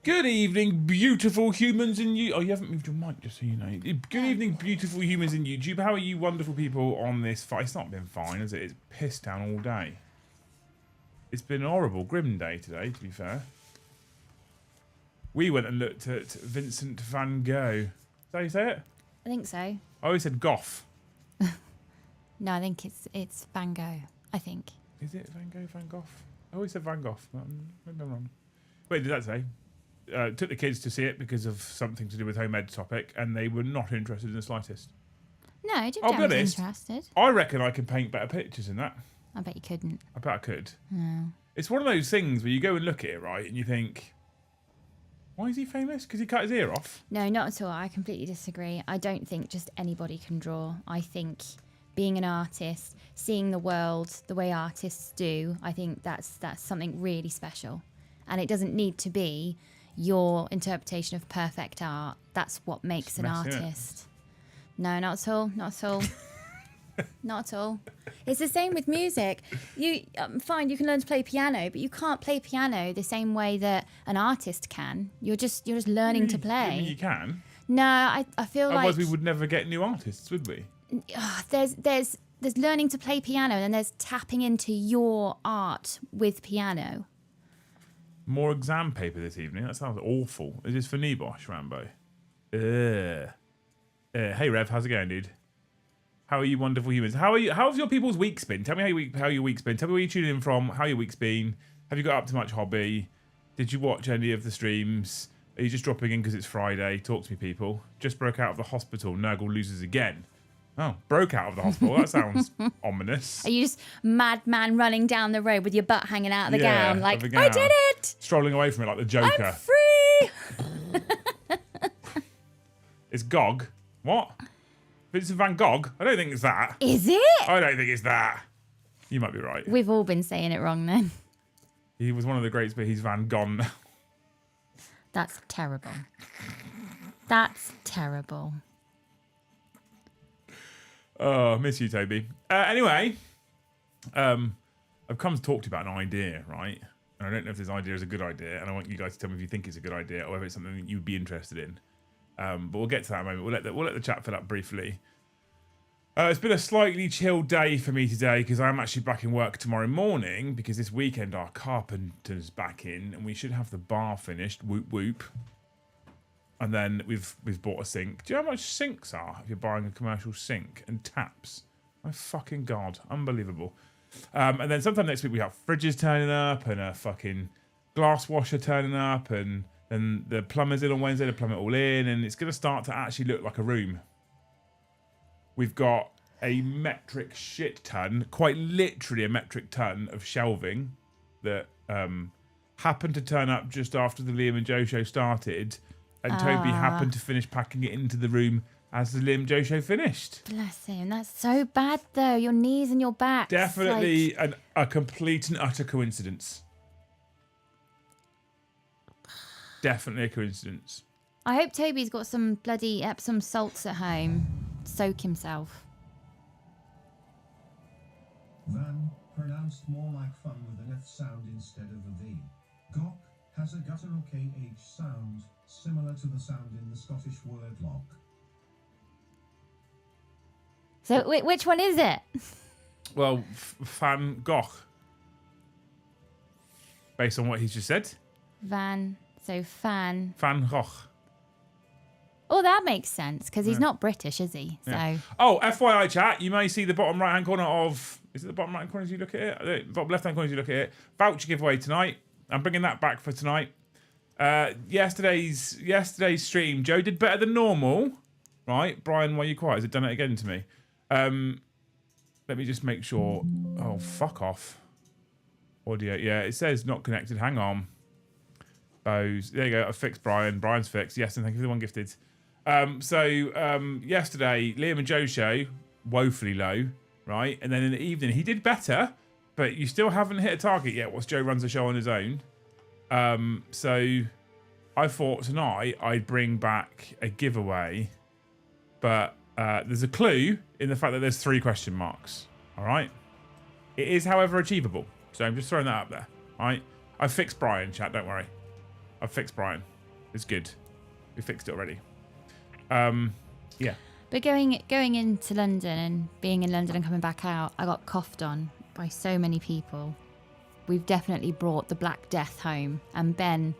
Good evening, beautiful humans in you. Oh, you haven't moved your mic, just so you know. Good evening, beautiful humans in YouTube. How are you wonderful people on this fight? It's not been fine, has it? It's pissed down all day. It's been a horrible, grim day today, to be fair. We went and looked at Vincent van Gogh. Is that how you say it? I think so. I always said Gough. No, I think it's Van Gogh. I think. Is it Van Gogh, Van Gogh? I always said Van Gogh. Maybe I'm wrong. Wait, did that say? Took the kids to see it because of something to do with home ed topic, and they were not interested in the slightest. No, I didn't. I'll be honest. Interested. I reckon I can paint better pictures than that. I bet you couldn't. I bet I could. No. It's one of those things where you go and look at it, right, and you think, why is he famous? Because he cut his ear off? No, not at all. I completely disagree. I don't think just anybody can draw. I think being an artist, seeing the world the way artists do, I think that's something really special. And it doesn't need to be your interpretation of perfect art. That's what makes an artist. No, not at all. Not at all. Not at all. It's the same with music. You fine, you can learn to play piano, but you can't play piano the same way that an artist can. You're just learning to play. I mean, you can. No, I feel like otherwise we would never get new artists, would we? There's learning to play piano, and then there's tapping into your art with piano. More exam paper this evening. That sounds awful. Is this for Nebosh, Rambo? Hey Rev, how's it going, dude? How are you, wonderful humans? How's your people's week's been? Tell me how your week's been. Tell me where you're tuning in from. How your week's been? Have you got up to much hobby? Did you watch any of the streams? Are you just dropping in because it's Friday? Talk to me, people. Just broke out of the hospital. Nurgle loses again. Oh, broke out of the hospital. That sounds ominous. Are you just madman running down the road with your butt hanging out of the gown? Like, I did it! Strolling away from it like the Joker. I'm free! It's Gog. What? Vincent van Gogh? I don't think it's that. Is it? I don't think it's that. You might be right. We've all been saying it wrong then. He was one of the greats, but he's Van Gone. That's terrible. That's terrible. Oh, miss you, Toby. Anyway, I've come to talk to you about an idea, right? And I don't know if this idea is a good idea, and I want you guys to tell me if you think it's a good idea or whether it's something that you'd be interested in. But we'll get to that in a moment. We'll let the chat fill up briefly. It's been a slightly chill day for me today because I'm actually back in work tomorrow morning because this weekend our carpenter's back in and we should have the bar finished. Whoop whoop. And then we've bought a sink. Do you know how much sinks are if you're buying a commercial sink and taps? My fucking God. Unbelievable. And then sometime next week we have fridges turning up and a fucking glass washer turning up and then the plumber's in on Wednesday to plumb it all in and it's going to start to actually look like a room. We've got a metric shit ton, quite literally a metric ton of shelving that happened to turn up just after the Liam and Joe show started. And Toby happened to finish packing it into the room as the Liam Joe show finished. Bless him. That's so bad, though. Your knees and your back. Definitely a complete and utter coincidence. Definitely a coincidence. I hope Toby's got some bloody Epsom salts at home. Soak himself. Van, pronounced more like fun with an F sound instead of a V. Gok has a guttural KH sound, similar to the sound in the Scottish word lock. So which one is it? Well, Van Gogh. Based on what he's just said. Van Van Gogh. Oh, that makes sense, because he's not British, is he? So. Yeah. Oh, FYI chat, you may see the bottom right-hand corner of... Is it the bottom right-hand corner as you look at it? Bottom left-hand corner as you look at it. Voucher giveaway tonight. I'm bringing that back for tonight. Yesterday's stream, Joe did better than normal. Right? Brian, why are you quiet? Has it done it again to me? Let me just make sure... Oh, fuck off. Audio. Yeah, it says not connected. Hang on. Bose. There you go. I fixed Brian. Brian's fixed. Yes, and thank you for the one gifted. Yesterday, Liam and Joe show, woefully low, right? And then in the evening, he did better, but you still haven't hit a target yet whilst Joe runs the show on his own. So I thought tonight I'd bring back a giveaway, but there's a clue in the fact that there's 3 question marks, all right? It is, however, achievable. So I'm just throwing that up there, all right? I fixed Brian, chat, don't worry. I've fixed Brian. It's good. We fixed it already. Yeah. But going into London and being in London and coming back out, I got coughed on by so many people. We've definitely brought the Black Death home. And Ben,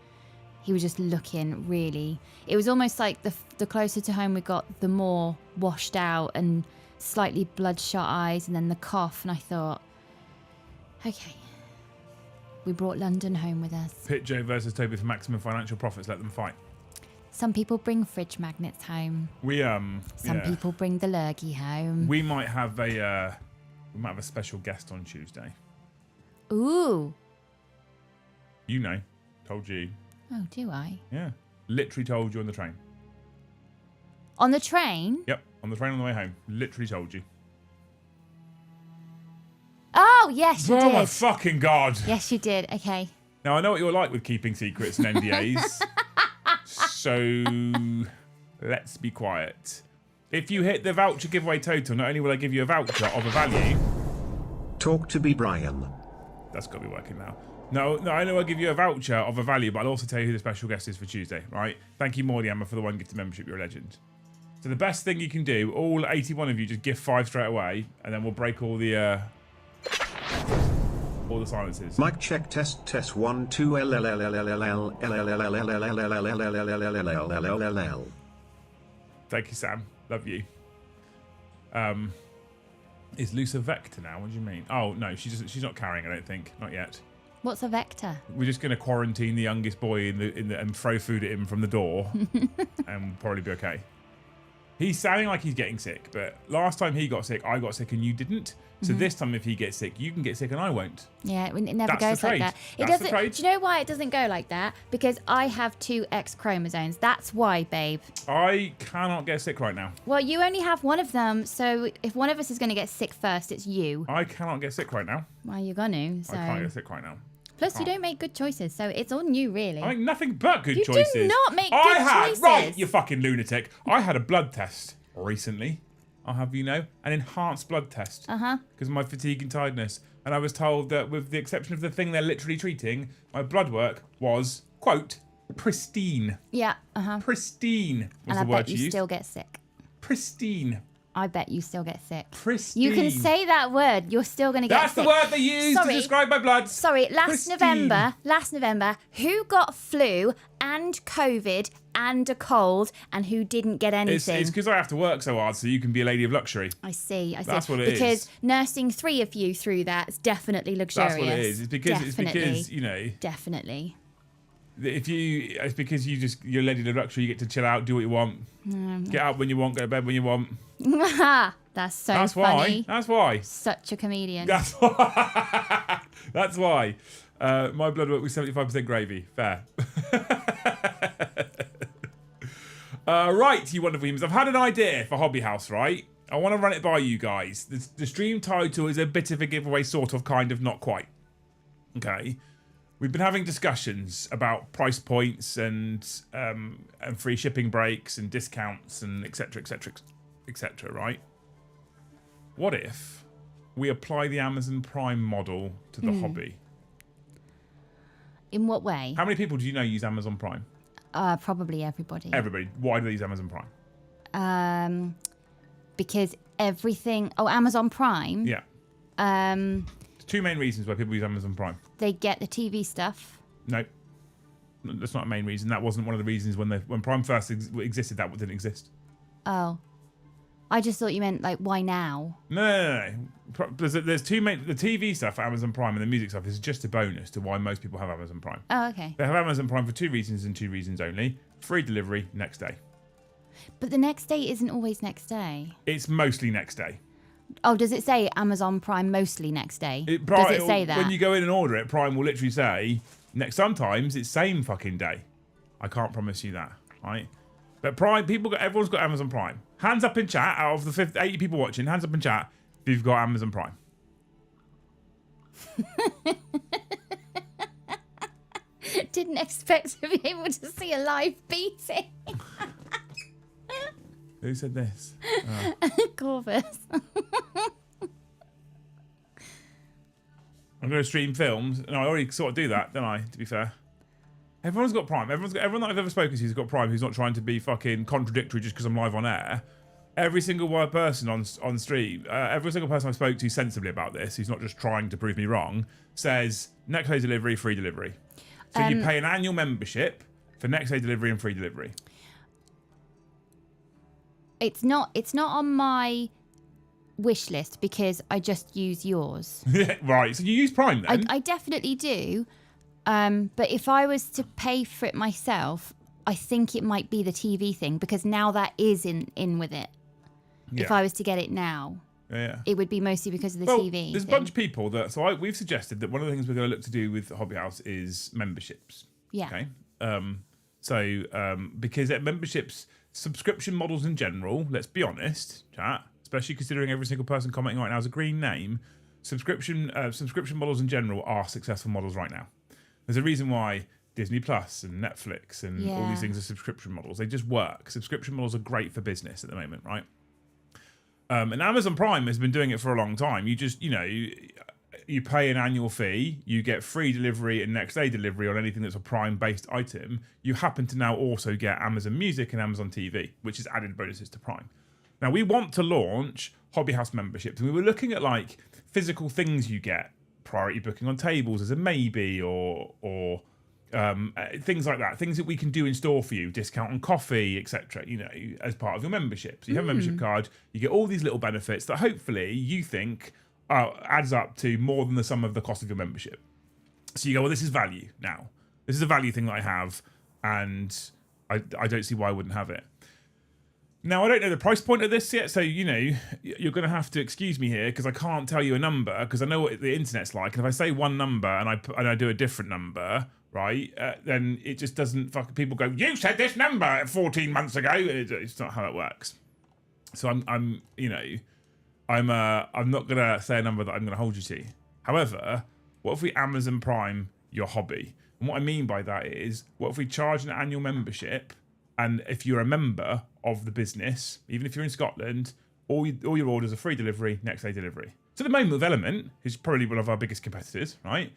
he was just looking really... It was almost like the closer to home we got, the more washed out and slightly bloodshot eyes and then the cough. And I thought, okay, we brought London home with us. Pit Joe versus Toby for maximum financial profits. Let them fight. Some people bring fridge magnets home. Some people bring the lurgy home. We might have a special guest on Tuesday. Ooh. You know, told you. Oh, do I? Yeah, literally told you on the train. On the train? Yep, on the train on the way home. Literally told you. Oh, yes, you did. Oh my fucking god. Yes, you did. Okay. Now I know what you're like with keeping secrets and NDAs. So let's be quiet. If you hit the voucher giveaway total, not only will I give you a voucher of a value. Talk to me, Brian. That's got to be working now. No, I know I'll give you a voucher of a value, but I'll also tell you who the special guest is for Tuesday, right? Thank you, Mordy Hammer, for the one gifted membership. You're a legend. So the best thing you can do, all 81 of you, just give 5 straight away, and then we'll break all the silences. Mic check test 1 2 L. Thank you, Sam. Love you. Is Luca Vector now? What do you mean? Oh no, she's not carrying. I don't think. Not yet. What's a vector? We're just going to quarantine the youngest boy and throw food at him from the door, and we'll probably be okay. He's sounding like he's getting sick, but last time he got sick, I got sick and you didn't. So this time, if he gets sick, you can get sick and I won't. Yeah, it never That's goes like that. It That's the doesn't. trade. Do you know why it doesn't go like that? Because I have 2 X chromosomes. That's why, babe. I cannot get sick right now. Well, you only have one of them, so if one of us is going to get sick first, it's you. I cannot get sick right now. Well, you're going to. So. I can't get sick right now. Plus, you don't make good choices, so it's on you, really. I make nothing but good you choices. You do not make good choices. Right, you fucking lunatic. I had a blood test recently. I'll have you know, an enhanced blood test. Because of my fatigue and tiredness. And I was told that with the exception of the thing they're literally treating, my blood work was, quote, pristine. Yeah, Pristine was and the word I bet she you used. still get sick. Pristine. I bet you still get sick. Pristine. You can say that word. You're still going to get That's sick. That's the word they use to describe my blood. Sorry, last Pristine. November, who got flu and COVID and a cold and who didn't get anything? It's because I have to work so hard so you can be a lady of luxury. I see. That's what it is. Because nursing 3 of you through that is definitely luxurious. That's what it is. It's because you know. Definitely. It's because you're a lady of luxury. You get to chill out, do what you want, get out when you want, go to bed when you want. That's funny. That's why. Such a comedian. That's why. That's why. My blood work was 75% gravy. Fair. Right, you wonderful humans. I've had an idea for Hobby House, right? I want to run it by you guys. The stream title is a bit of a giveaway, sort of, kind of, not quite. Okay. We've been having discussions about price points and free shipping breaks and discounts and etc, right? What if we apply the Amazon Prime model to the hobby? In what way? How many people do you know use Amazon Prime? Probably everybody. Everybody. Why do they use Amazon Prime? Because everything... Oh, Amazon Prime? Yeah. There's 2 main reasons why people use Amazon Prime. They get the TV stuff. No. That's not a main reason. That wasn't one of the reasons when Prime first existed, that didn't exist. Oh. I just thought you meant, like, why now? No. There's 2 main... The TV stuff for Amazon Prime and the music stuff is just a bonus to why most people have Amazon Prime. Oh, okay. They have Amazon Prime for 2 reasons and 2 reasons only. Free delivery, next day. But the next day isn't always next day. It's mostly next day. Oh, does it say Amazon Prime mostly next day? Does it say that? When you go in and order it, Prime will literally say, sometimes it's same fucking day. I can't promise you that, right? But Prime, everyone's got Amazon Prime. Hands up in chat, out of the 80 people watching, hands up in chat if you've got Amazon Prime. Didn't expect to be able to see a live beating. Who said this? Corvus. I'm going to stream films. No, I already sort of do that, don't I, to be fair? Everyone's got Prime. Everyone that I've ever spoken to who's got Prime, who's not trying to be fucking contradictory just because I'm live on air. Every single person on stream, every single person I spoke to sensibly about this, who's not just trying to prove me wrong, says next day delivery, free delivery. So you pay an annual membership for next day delivery and free delivery. It's not on my wish list because I just use yours. Right. So you use Prime then? I definitely do. But if I was to pay for it myself, I think it might be the TV thing because now that is in with it. Yeah. If I was to get it now, it would be mostly because of the TV. There's a bunch of people that. So we've suggested that one of the things we're going to look to do with Hobby House is memberships. Yeah. Okay. Because memberships, subscription models in general, let's be honest, chat, especially considering every single person commenting right now is a green name, subscription models in general are successful models right now. There's a reason why Disney Plus and Netflix and all these things are subscription models. They just work. Subscription models are great for business at the moment, right? And Amazon Prime has been doing it for a long time. You just, you pay an annual fee, you get free delivery and next day delivery on anything that's a Prime-based item. You happen to now also get Amazon Music and Amazon TV, which is added bonuses to Prime. Now, we want to launch Hobby House memberships, and we were looking at like physical things you get, priority booking on tables as a maybe, or things like that, things that we can do in store for you, discount on coffee, etc. As part of your membership. So you have a membership card, you get all these little benefits that hopefully you think adds up to more than the sum of the cost of your membership. So you go, well, this is value now. This is a value thing that I have, and I don't see why I wouldn't have it. Now, I don't know the price point of this yet, so, you're going to have to excuse me here because I can't tell you a number because I know what the internet's like. And if I say one number and I do a different number, right, then it just doesn't people go, you said this number 14 months ago. It's not how it works. So I'm not going to say a number that I'm going to hold you to. However, what if we Amazon Prime your hobby? And what I mean by that is, what if we charge an annual membership, and if you're a member of the business, even if you're in Scotland, all your orders are free delivery, next day delivery. So at the moment with Element, who's probably one of our biggest competitors, right?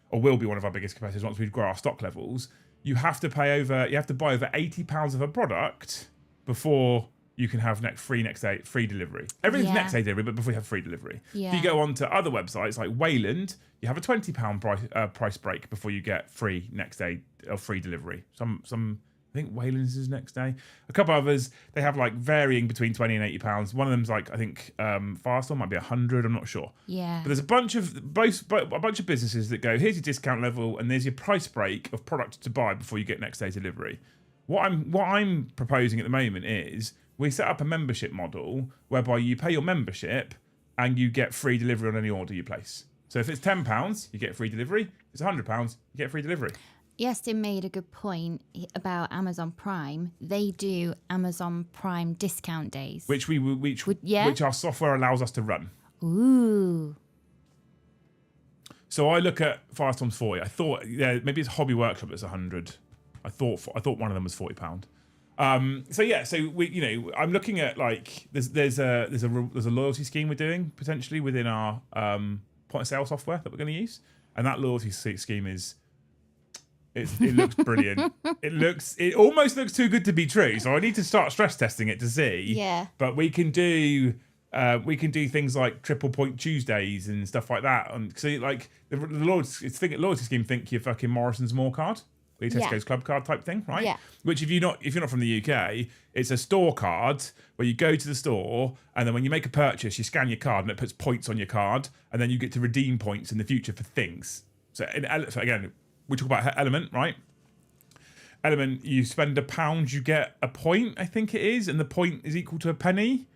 Or will be one of our biggest competitors once we grow our stock levels, you have to buy over £80 of a product before you can have free delivery. Everything's next day delivery, but before you have free delivery. Yeah. If you go on to other websites like Wayland, you have a £20 price break before you get free next day or free delivery. I think Wayland's is next day. A couple others, they have like varying between £20 and £80. One of them's like, I think Firestore might be 100. I'm not sure. Yeah. But there's a bunch of businesses that go, here's your discount level and there's your price break of product to buy before you get next day delivery. What I'm proposing at the moment is we set up a membership model whereby you pay your membership and you get free delivery on any order you place. So if it's £10, you get free delivery. If it's £100, you get free delivery. Yestin made a good point about Amazon Prime. They do Amazon Prime discount days, which our software allows us to run. Ooh. So I look at Firestorm's 40. I thought, maybe it's Hobby Workshop that's 100. I thought one of them was £40. So we, I'm looking at like there's a loyalty scheme we're doing potentially within our point of sale software that we're going to use, and that loyalty scheme is. It looks brilliant. It almost looks too good to be true. So I need to start stress testing it to see. Yeah. But we can do things like triple point Tuesdays and stuff like that. And so like the loyalty scheme, think your fucking Morrison's More card, or your Tesco's Club card type thing, right? Yeah. Which if you're not from the UK, it's a store card where you go to the store and then when you make a purchase, you scan your card and it puts points on your card, and then you get to redeem points in the future for things. So again. We talk about Element, right? Element, you spend £1, you get a point, I think it is, and the point is equal to a penny.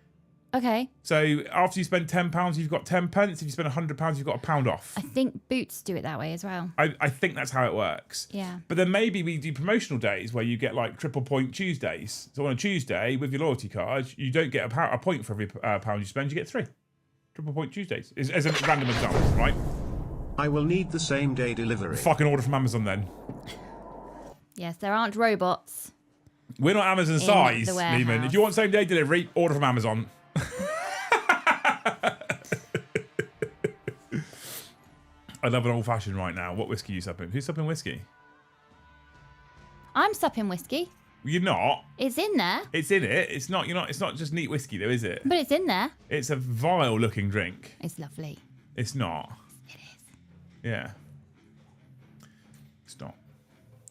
Okay. So after you spend £10, you've got 10 pence. If you spend £100, you've got £1 off. I think Boots do it that way as well. I think that's how it works. Yeah. But then maybe we do promotional days where you get like triple point Tuesdays. So on a Tuesday with your loyalty card, you don't get a point for every £1 you spend. You get 3 triple point Tuesdays. As a random example, right? I will need the same day delivery. Fucking order from Amazon then. Yes, there aren't robots. We're not Amazon size, the Lehman. If you want same day delivery, order from Amazon. I love an old fashioned right now. What whiskey are you supping? Who's supping whiskey? I'm supping whiskey. You're not. It's in there. It's in it. It's not. You're not. It's not just neat whiskey, though, is it? But it's in there. It's a vile-looking drink. It's lovely. It's not. It is. Yeah. It's not.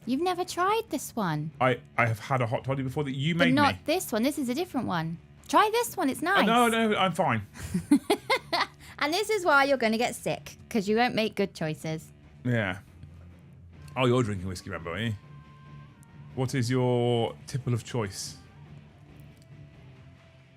You've never tried this one. I have had a hot toddy before that you But made not me. this one. This is a different one. Try this one. It's nice. No, I'm fine. And this is why you're going to get sick, because you won't make good choices. Yeah. Oh, you're drinking whiskey, remember, are you? What is your tipple of choice?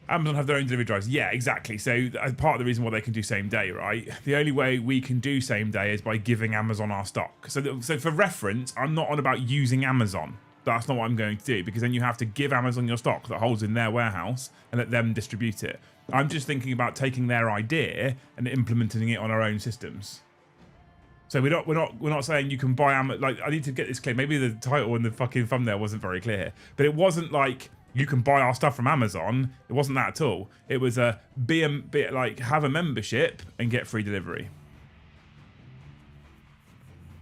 Amazon have their own delivery drives. Yeah, exactly. So part of the reason why they can do same day, right? The only way we can do same day is by giving Amazon our stock. So for reference, I'm not on about using Amazon. That's not what I'm going to do, because then you have to give Amazon your stock that holds in their warehouse and let them distribute it. I'm just thinking about taking their idea and implementing it on our own systems. So we're not saying you can buy Amazon. Like, I need to get this clear. Maybe the title and the fucking thumbnail wasn't very clear, but it wasn't like you can buy our stuff from Amazon. It wasn't that at all. It was like have a membership and get free delivery.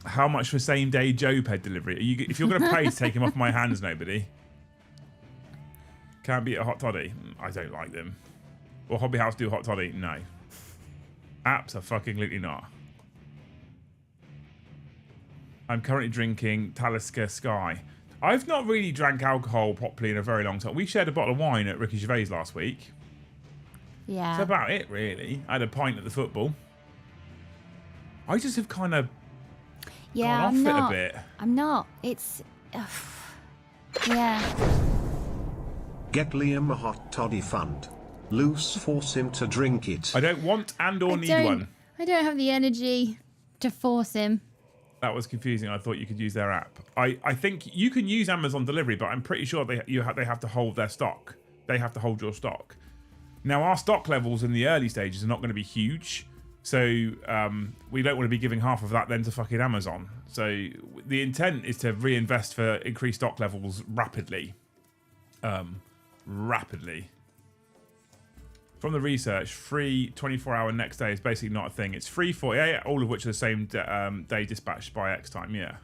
How much for same day Joe-Ped delivery? If you're going to pay to take him off my hands, nobody. Can't beat a hot toddy. I don't like them. Will Hobby House do hot toddy? No. Absolutely not. I'm currently drinking Talisker Sky. I've not really drank alcohol properly in a very long time. We shared a bottle of wine at Ricky Gervais last week. Yeah. That's about it, really. I had a pint at the football. I just have kind of gone off it a bit. I'm not. It's... yeah. Get Liam a hot toddy fund. Loose force him to drink it. I don't want or need one. I don't have the energy to force him. That was confusing. I thought you could use their app. I think you can use Amazon delivery, but I'm pretty sure they have to hold their stock. They have to hold your stock. Now, our stock levels in the early stages are not going to be huge, so we don't want to be giving half of that then to fucking Amazon. So the intent is to reinvest for increased stock levels rapidly. From the research, free 24-hour next day is basically not a thing. It's free 48, all of which are the same day dispatched by X time. Yeah.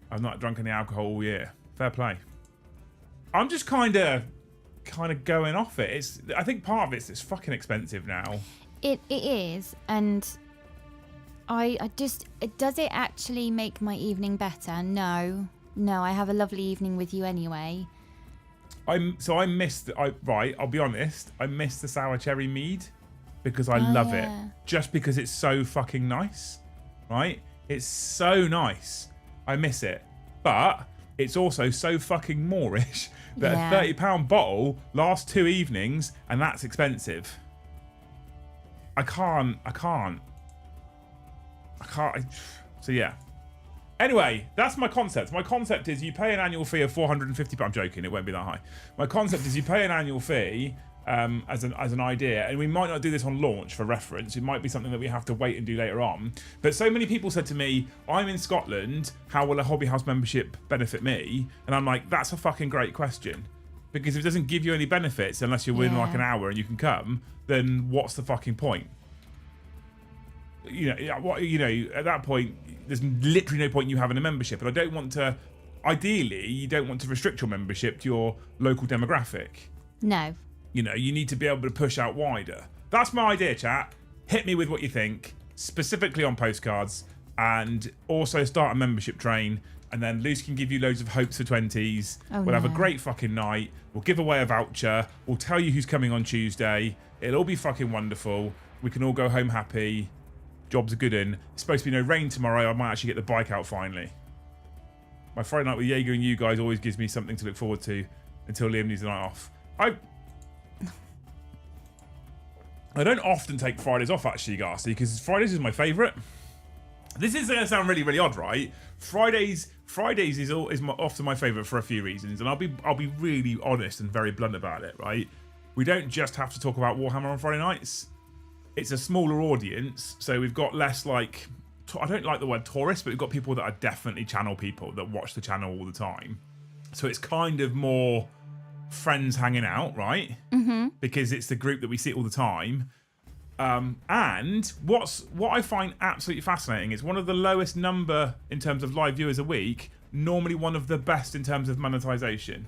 I've not drunk any alcohol all year. Fair play. I'm just kind of going off it. I think part of it's fucking expensive now. It is, and I just... Does it actually make my evening better? No. I have a lovely evening with you anyway. I'll be honest, I miss the sour cherry mead because I love it. Just because it's so fucking nice, right? It's so nice. I miss it. But it's also so fucking moreish that a £30 bottle lasts 2 evenings, and that's expensive. I can't. So yeah. Anyway, that's my concept. My concept is you pay an annual fee of £450. I'm joking, it won't be that high. My concept is you pay an annual fee as an idea, and we might not do this on launch for reference. It might be something that we have to wait and do later on. But so many people said to me, I'm in Scotland, how will a Hobby House membership benefit me? And I'm like, that's a fucking great question. Because if it doesn't give you any benefits unless you're within like an hour and you can come, then what's the fucking point? At that point, there's literally no point in you having a membership. And I don't want to, ideally, you don't want to restrict your membership to your local demographic. No. You need to be able to push out wider. That's my idea, chat. Hit me with what you think, specifically on postcards, and also start a membership train. And then Luce can give you loads of hopes for 20s. We'll have a great fucking night. We'll give away a voucher. We'll tell you who's coming on Tuesday. It'll all be fucking wonderful. We can all go home happy. Jobs are good in. It's supposed to be no rain tomorrow. I might actually get the bike out finally. My Friday night with Jaeger and you guys always gives me something to look forward to until Liam needs the night off. I don't often take Fridays off, actually, Garsty, because Fridays is my favourite. This is going to sound really, really odd, right? Fridays is often my favourite for a few reasons, and I'll be really honest and very blunt about it, right? We don't just have to talk about Warhammer on Friday nights. It's a smaller audience, so we've got less like... I don't like the word tourist, but we've got people that are definitely channel people that watch the channel all the time. So it's kind of more friends hanging out, right? Mm-hmm. Because it's the group that we see all the time. And what I find absolutely fascinating is one of the lowest number in terms of live viewers a week, normally one of the best in terms of monetization.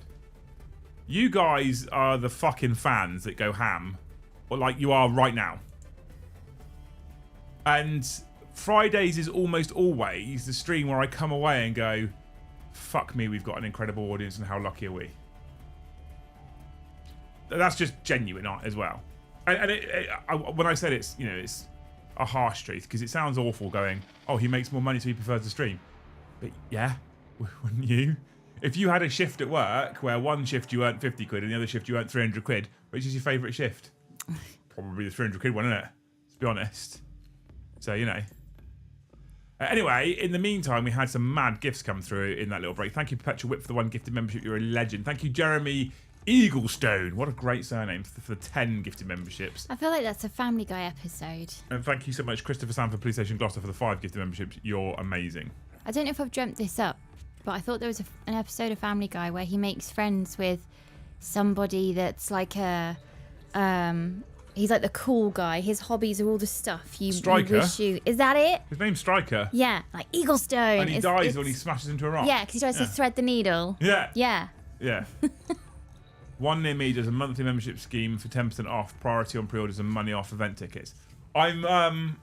You guys are the fucking fans that go ham, or like you are right now. And Fridays is almost always the stream where I come away and go, fuck me, we've got an incredible audience and how lucky are we. That's just genuine as well. And when I said it's, you know, it's a harsh truth, because it sounds awful going, oh, he makes more money so he prefers to stream. But yeah, wouldn't you? If you had a shift at work where one shift you earned 50 quid and the other shift you earned 300 quid, which is your favourite shift? Probably the 300 quid one, isn't it? Let's be honest. So, you know. Anyway, in the meantime, we had some mad gifts come through in that little break. Thank you, Perpetual Whip, for the 1 gifted membership. You're a legend. Thank you, Jeremy Eaglestone. What a great surname for the 10 gifted memberships. I feel like that's a Family Guy episode. And thank you so much, Christopher Sanford, PlayStation Gloucester, for the 5 gifted memberships. You're amazing. I don't know if I've dreamt this up, but I thought there was an episode of Family Guy where he makes friends with somebody that's like a... he's like the cool guy. His hobbies are all the stuff you wish you... Is that it? His name's Striker. Yeah, like Eaglestone. And he dies when he smashes into a rock. Yeah, because he tries to thread the needle. Yeah. Yeah. Yeah. One near me does a monthly membership scheme for 10% off, priority on pre-orders and money off event tickets. I'm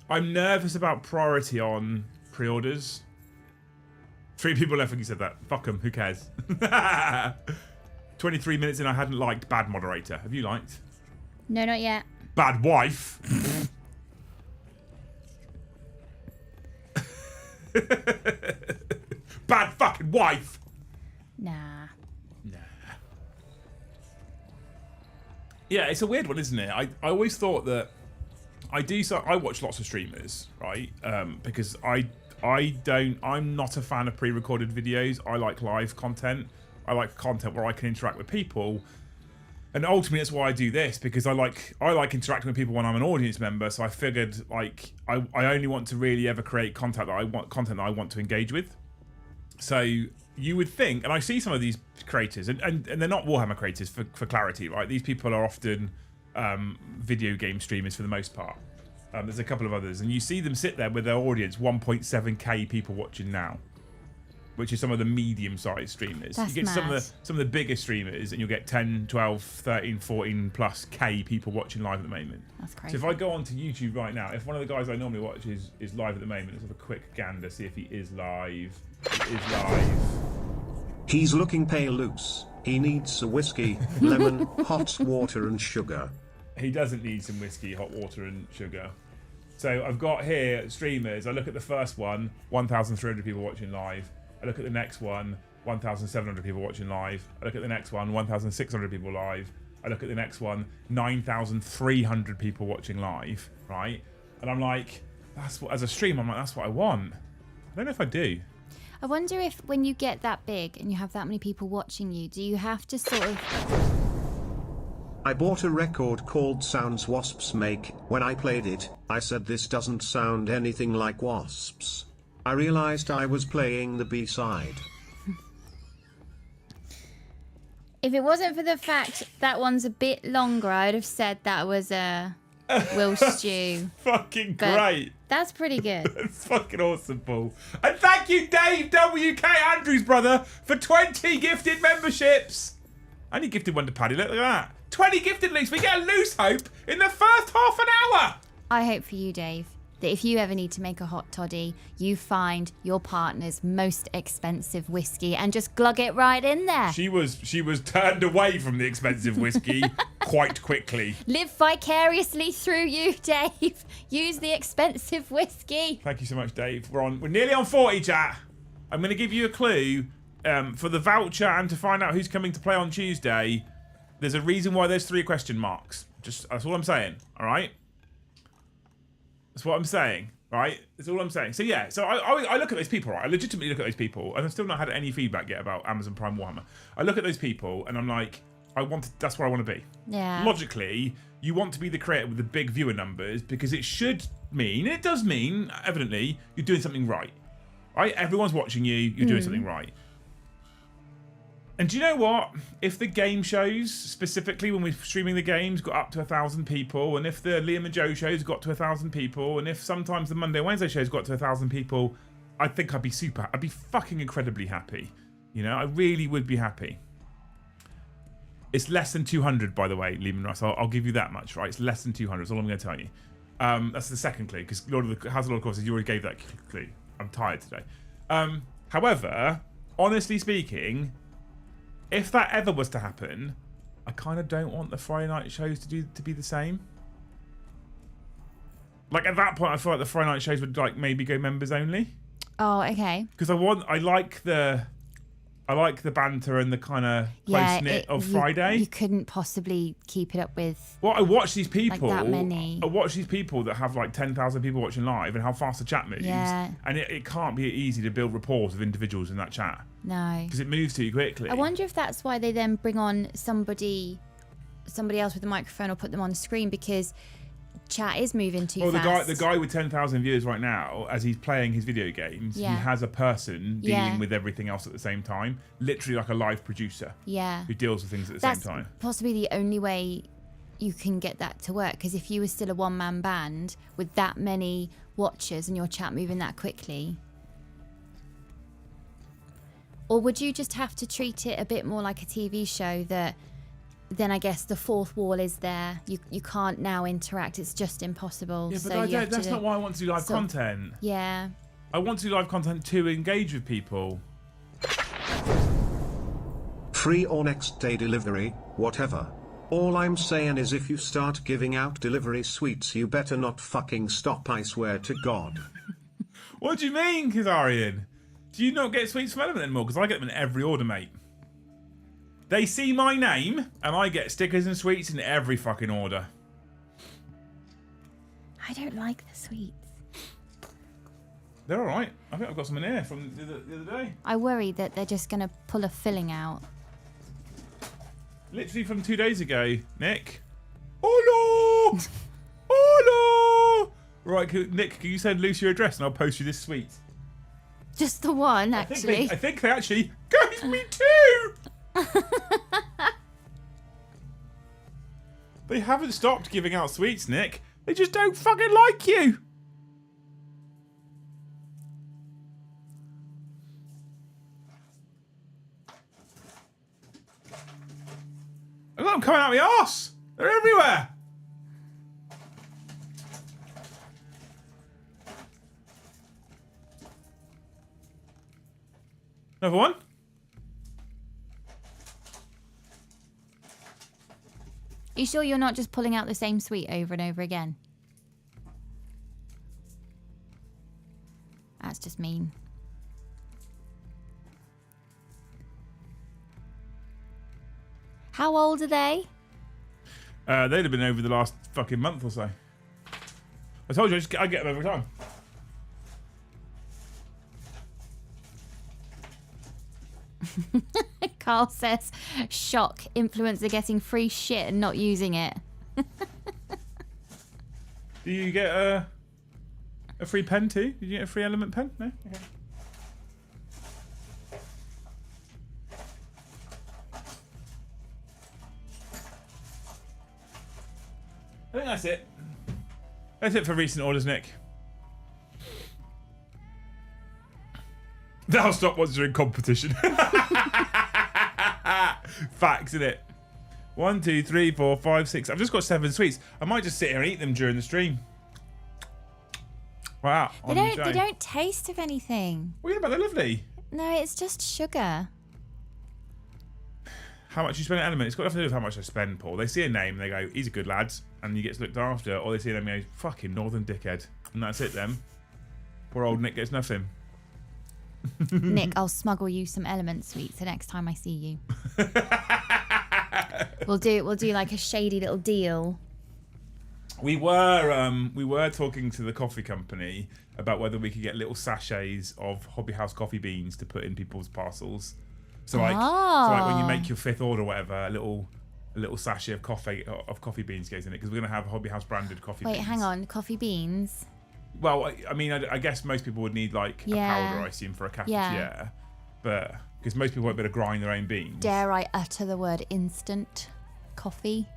nervous about priority on pre-orders. 3 people left when you said that. Fuck them, who cares? 23 minutes in, I hadn't liked Bad Moderator. Have you liked? No, not yet. Bad Wife. Bad fucking wife. Nah. Yeah, it's a weird one, isn't it? I always thought that I watch lots of streamers, right? Because I'm not a fan of pre-recorded videos. I like live content. I like content where I can interact with people. And ultimately that's why I do this, because I like interacting with people when I'm an audience member. So I figured like I only want to really ever create content that I want to engage with. So you would think, and I see some of these creators, and they're not Warhammer creators for clarity, right? These people are often video game streamers for the most part. There's a couple of others, and you see them sit there with their audience, 1.7k people watching now, which is some of the medium-sized streamers. That's you get mad. some of the bigger streamers, and you'll get 10, 12, 13, 14 plus k people watching live at the moment. That's crazy. So if I go onto YouTube right now, if one of the guys I normally watch is live at the moment, let's have a quick gander, see if he is live. He is live. He's looking pale loose. He needs a whiskey, lemon, hot water and sugar. He doesn't need some whiskey, hot water and sugar. So I've got here streamers. I look at the first one, 1,300 people watching live. I look at the next one, 1,700 people watching live. I look at the next one, 1,600 people live. I look at the next one, 9,300 people watching live, right? And I'm like, that's what, as a stream, I'm like, that's what I want. I don't know if I do. I wonder if when you get that big and you have that many people watching you, do you have to sort of... I bought a record called Sounds Wasps Make. When I played it, I said this doesn't sound anything like Wasps. I realized I was playing the B-side. If it wasn't for the fact that one's a bit longer, I would have said that was a Will Stew. Fucking But great. that's pretty good. That's fucking awesome, Paul. And thank you, Dave WK Andrews, brother, for 20 gifted memberships. I only gifted one to Paddy. Look at that. 20 gifted links. We get a loose hope in the first half an hour. I hope for you, Dave, that if you ever need to make a hot toddy, you find your partner's most expensive whiskey and just glug it right in there. She was turned away from the expensive whiskey quite quickly. Live vicariously through you, Dave. Use the expensive whiskey. Thank you so much, Dave. We're nearly on 40, chat. I'm going to give you a clue for the voucher and to find out who's coming to play on Tuesday. There's a reason why there's 3 question marks. That's all I'm saying. All right. That's what I'm saying, right? That's all I'm saying. So yeah, so I look at those people, right? I legitimately look at those people, and I've still not had any feedback yet about Amazon Prime Warhammer. I look at those people, and I'm like, that's where I want to be. Yeah. Logically, you want to be the creator with the big viewer numbers because it should mean, and it does mean, evidently, you're doing something right. Right? Everyone's watching you, you're doing something right. And do you know what? If the game shows, specifically when we're streaming the games, got up to 1,000 people, and if the Liam and Joe shows got to 1,000 people, and if sometimes the Monday and Wednesday shows got to 1,000 people, I think I'd be fucking incredibly happy. You know, I really would be happy. It's less than 200, by the way, Lehman Russ. I'll give you that much, right? It's less than 200. That's all I'm going to tell you. That's the second clue, because House of Lord of Courses, you already gave that clue. I'm tired today. However, honestly speaking, if that ever was to happen, I kind of don't want the Friday night shows to be the same. Like, at that point, I feel like the Friday night shows would like maybe go members only. Oh, okay. Because I like the banter and the kind of close knit of Friday. You couldn't possibly keep it up with. Well, I watch these people. Like that many. I watch these people that have like 10,000 people watching live and how fast the chat moves. Yeah. And it can't be easy to build rapport with individuals in that chat. No. Because it moves too quickly. I wonder if that's why they then bring on somebody else with a microphone or put them on screen, because chat is moving too fast. Well, the guy with 10,000 viewers right now, as he's playing his video games, he has a person dealing with everything else at the same time. Literally like a live producer. Yeah. Who deals with things at the same time. That's possibly the only way you can get that to work, because if you were still a one-man band with that many watchers and your chat moving that quickly, or would you just have to treat it a bit more like a TV show that then I guess the fourth wall is there. You can't now interact. It's just impossible. Yeah, but that's not why I want to do live content. Yeah. I want to do live content to engage with people. Free or next day delivery, whatever. All I'm saying is if you start giving out delivery sweets, you better not fucking stop, I swear to God. What do you mean, Kazarian? Do you not get sweets from Element anymore? Because I get them in every order, mate. They see my name, and I get stickers and sweets in every fucking order. I don't like the sweets. They're alright. I think I've got some in here from the other day. I worry that they're just going to pull a filling out. Literally from 2 days ago, Nick. Hello! Hello! Right, Nick, can you send Lucy your address and I'll post you this sweet? Just the one, actually. I think they actually gave me two! They haven't stopped giving out sweets, Nick. They just don't fucking like you. I got them coming out of my arse. They're everywhere. Another one. Are you sure you're not just pulling out the same sweet over and over again? That's just mean. How old are they? They'd have been over the last fucking month or so. I told you, I get them every time. Carl says, shock, influencer getting free shit and not using it. Do you get a free pen too? Did you get a free Element pen? No? Okay. I think that's it. That's it for recent orders, Nick. Now stop once you're in competition. Facts, innit? 1, 2, 3, 4, 5, 6. I've just got 7 sweets. I might just sit here and eat them during the stream. Wow. They don't taste of anything. What are you about? They're lovely. No, it's just sugar. How much you spend at Element? It's got nothing to do with how much I spend, Paul. They see a name and they go, he's a good lad, and he gets looked after. Or they see a name and go, fucking northern dickhead. And that's it then. Poor old Nick gets nothing. Nick, I'll smuggle you some Element sweets the next time I see you. We'll do like a shady little deal. We were talking to the coffee company about whether we could get little sachets of Hobby House coffee beans to put in people's parcels. So like when you make your 5th order or whatever, a little sachet of coffee beans goes in it, because we're gonna have Hobby House branded coffee beans. Wait, hang on, coffee beans. Well, I mean, I guess most people would need like a powder, I assume, for a cafetiere. Yeah. But because most people won't be able to grind their own beans. Dare I utter the word instant coffee?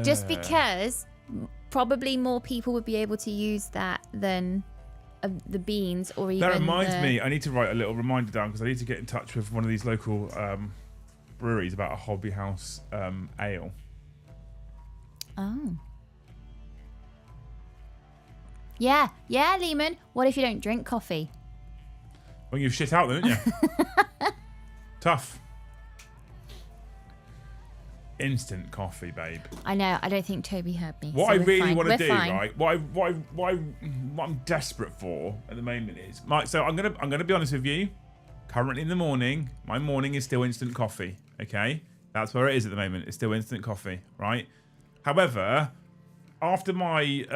Just because probably more people would be able to use that than the beans or even. That reminds me, I need to write a little reminder down because I need to get in touch with one of these local breweries about a hobby house ale. Oh. Yeah, Lehman. What if you don't drink coffee? Well, you've shit out then, didn't you? Tough. Instant coffee, babe. I know. I don't think Toby heard me. What so I we're really fine. want to We're do, fine. right? What I'm desperate for at the moment is, so I'm gonna be honest with you. Currently in the morning, my morning is still instant coffee. Okay, that's where it is at the moment. It's still instant coffee, right? However, after my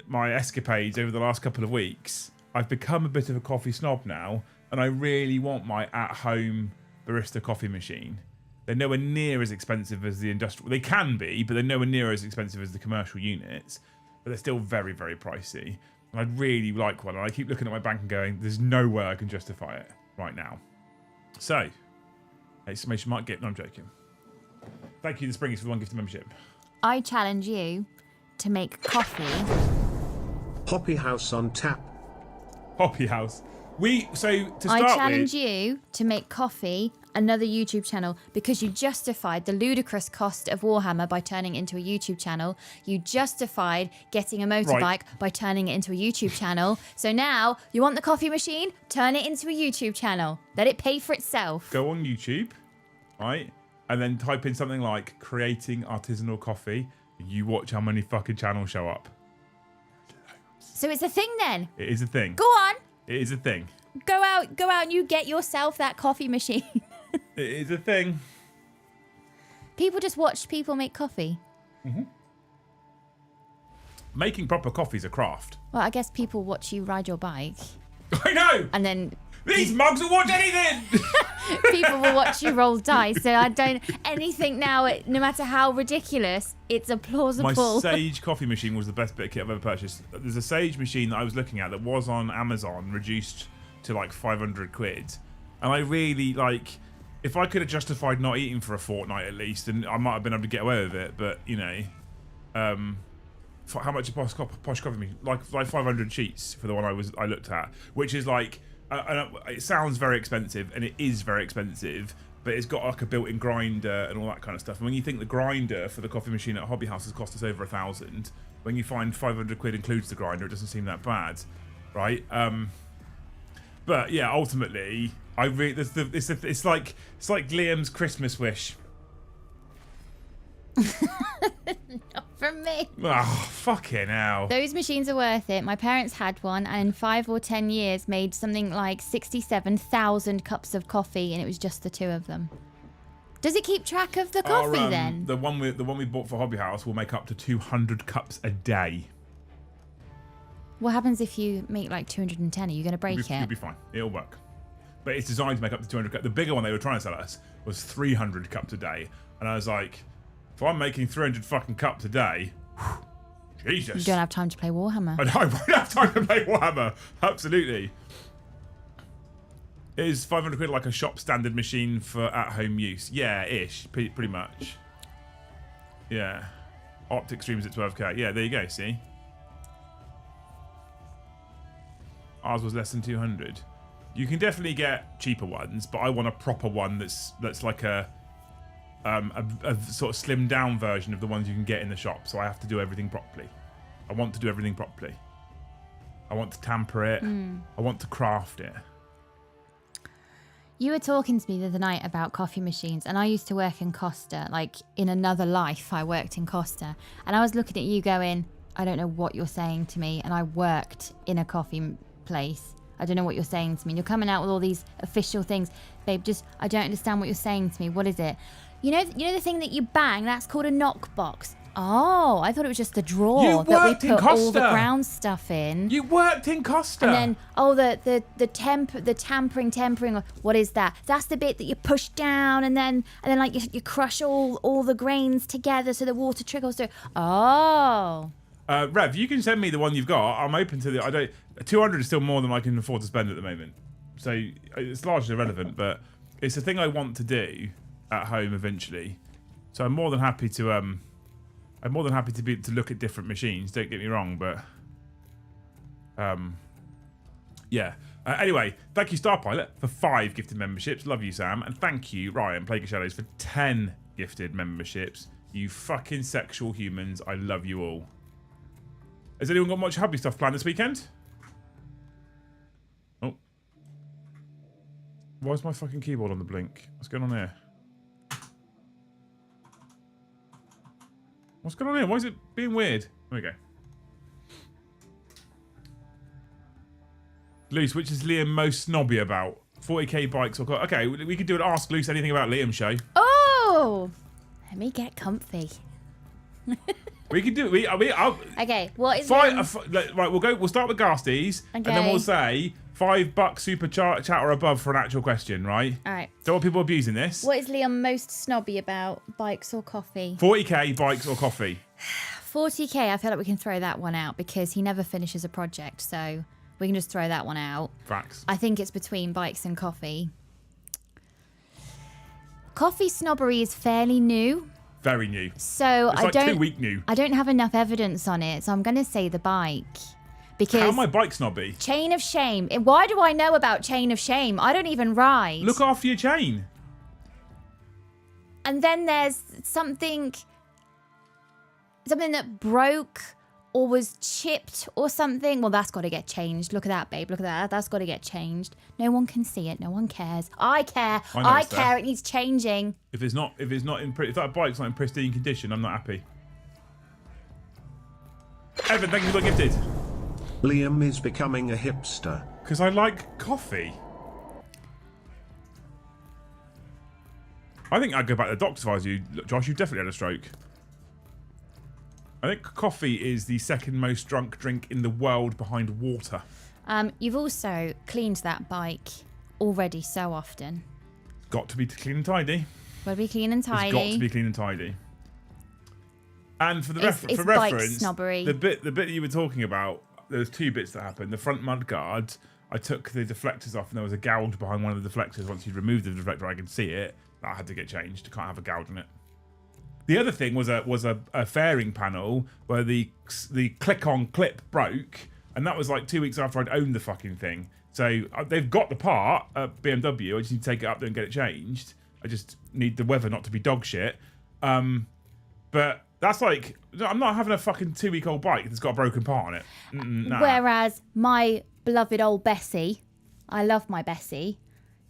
my escapades over the last couple of weeks, I've become a bit of a coffee snob now, and I really want my at-home barista coffee machine. They're nowhere near as expensive as the industrial. They can be, but they're nowhere near as expensive as the commercial units. But they're still very, very pricey. And I'd really like one. And I keep looking at my bank and going, there's no way I can justify it right now. So, exclamation mark, get. No, I'm joking. Thank you, The Springies, for the one gift of membership. I challenge you to make coffee. Hoppy House on tap. Hoppy House. To start I challenge with, you to make coffee another YouTube channel because you justified the ludicrous cost of Warhammer by turning it into a YouTube channel. You justified getting a motorbike by turning it into a YouTube channel. So now you want the coffee machine? Turn it into a YouTube channel. Let it pay for itself. go on YouTube, right? And then type in something like creating artisanal coffee. You watch how many fucking channels show up. So it's a thing then. It is a thing. Go on. It is a thing. Go out and you get yourself that coffee machine. It is a thing. People just watch people make coffee. Making proper coffee is a craft. Well, I guess people watch you ride your bike. I know! And then These mugs will watch anything! people will watch you roll dice. So I don't anything now, no matter how ridiculous, it's a My plausible. Sage coffee machine was the best bit of kit I've ever purchased. There's a Sage machine that I was looking at that was on Amazon, reduced to like 500 quid. And I really, like, if I could have justified not eating for a fortnight at least, then I might have been able to get away with it. But, you know, how much a posh coffee machine? Like 500 sheets for the one I looked at, which is like, it sounds very expensive, and it is very expensive, but it's got like a built-in grinder and all that kind of stuff. And when you think the grinder for the coffee machine at Hobby House has cost us over 1,000, when you find 500 quid includes the grinder, it doesn't seem that bad, right? But yeah, ultimately, it's like Liam's Christmas wish. Not from me. Oh, fucking hell. Those machines are worth it. My parents had one, and in 5 or 10 years made something like 67,000 cups of coffee, and it was just the two of them. Does it keep track of the coffee then? The one we bought for Hobby House will make up to 200 cups a day. What happens if you make like 210? Are you going to break it? You'll be fine. It'll work. But it's designed to make up to 200 cups. The bigger one they were trying to sell us was 300 cups a day. And I was like, if I'm making 300 fucking cups a day, Jesus. You don't have time to play Warhammer. I won't have time to play Warhammer. Absolutely. Is 500 quid like a shop standard machine for at-home use? Yeah, ish. Pretty much. Yeah. Optic streams at 12k. Yeah, there you go, see? Ours was less than 200. You can definitely get cheaper ones, but I want a proper one that's like a sort of slimmed down version of the ones you can get in the shop. So I have to do everything properly. I want to do everything properly. I want to tamper it. I want to craft it. You were talking to me the other night about coffee machines, and I used to work in Costa. Like, in another life, I worked in Costa. And I was looking at you going, I don't know what you're saying to me. And I worked in a coffee place. I don't know what you're saying to me. You're coming out with all these official things. Babe, I don't understand what you're saying to me. What is it? You know the thing that you bang? That's called a knock box. Oh, I thought it was just the drawer that we put all the ground stuff in. You worked in Costa. And then, the tampering. What is that? That's the bit that you push down, and then like you crush all the grains together so the water trickles through. Oh. Rev, you can send me the one you've got. I'm open to the. 200 is still more than I can afford to spend at the moment, so it's largely irrelevant. But it's a thing I want to do at home eventually. So I'm more than happy to I'm more than happy to look at different machines. Don't get me wrong, but yeah. Anyway, thank you Starpilot for 5 gifted memberships. Love you, Sam, and thank you Ryan Plague of Shadows for 10 gifted memberships. You fucking sexual humans. I love you all. Has anyone got much hubby stuff planned this weekend? Oh. Why is my fucking keyboard on the blink? What's going on here? What's going on here? Why is it being weird? There we go. Luce, which is Liam most snobby about? 40k bikes or... Okay, we could do an Ask Luce Anything About Liam show. Oh! Let me get comfy. We can do it. Okay, what is right, we'll start with Garsties, and then we'll say $5 super chat or above for an actual question, right? All right. Don't want people abusing this. What is Liam most snobby about? Bikes or coffee? 40k, bikes or coffee? 40k, I feel like we can throw that one out because he never finishes a project, so we can just throw that one out. Facts. I think it's between bikes and coffee. Coffee snobbery is fairly new. Very new. So it's like 2 week new. I don't have enough evidence on it, so I'm going to say the bike. Because how am I bike snobby? Chain of shame. Why do I know about chain of shame? I don't even ride. Look after your chain. And then there's something that broke or was chipped or something. Well, that's got to get changed. Look at that, babe. Look at that. That's got to get changed. No one can see it. No one cares. I care. I care. It needs changing. If that bike's not in pristine condition, I'm not happy. Evan, thank you for gifted. Liam is becoming a hipster. Because I like coffee. I think I'd go back to the doctor if I was you. Look, Josh, you definitely had a stroke. I think coffee is the second most drunk drink in the world behind water. You've also cleaned that bike already so often. Got to be clean and tidy. Got to be clean and tidy. It's got to be clean and tidy. And for it's reference, snobbery. the bit that you were talking about, there's 2 bits that happened. The front mudguard, I took the deflectors off and there was a gouge behind one of the deflectors. Once you remove the deflector, I could see it. That had to get changed. You can't have a gouge in it. The other thing was a fairing panel where the click-on clip broke, and that was like 2 weeks after I'd owned the fucking thing. So they've got the part at BMW. I just need to take it up there and get it changed. I just need the weather not to be dog shit. But that's like, I'm not having a fucking 2-week-old bike that's got a broken part on it. Nah. Whereas my beloved old Bessie, I love my Bessie.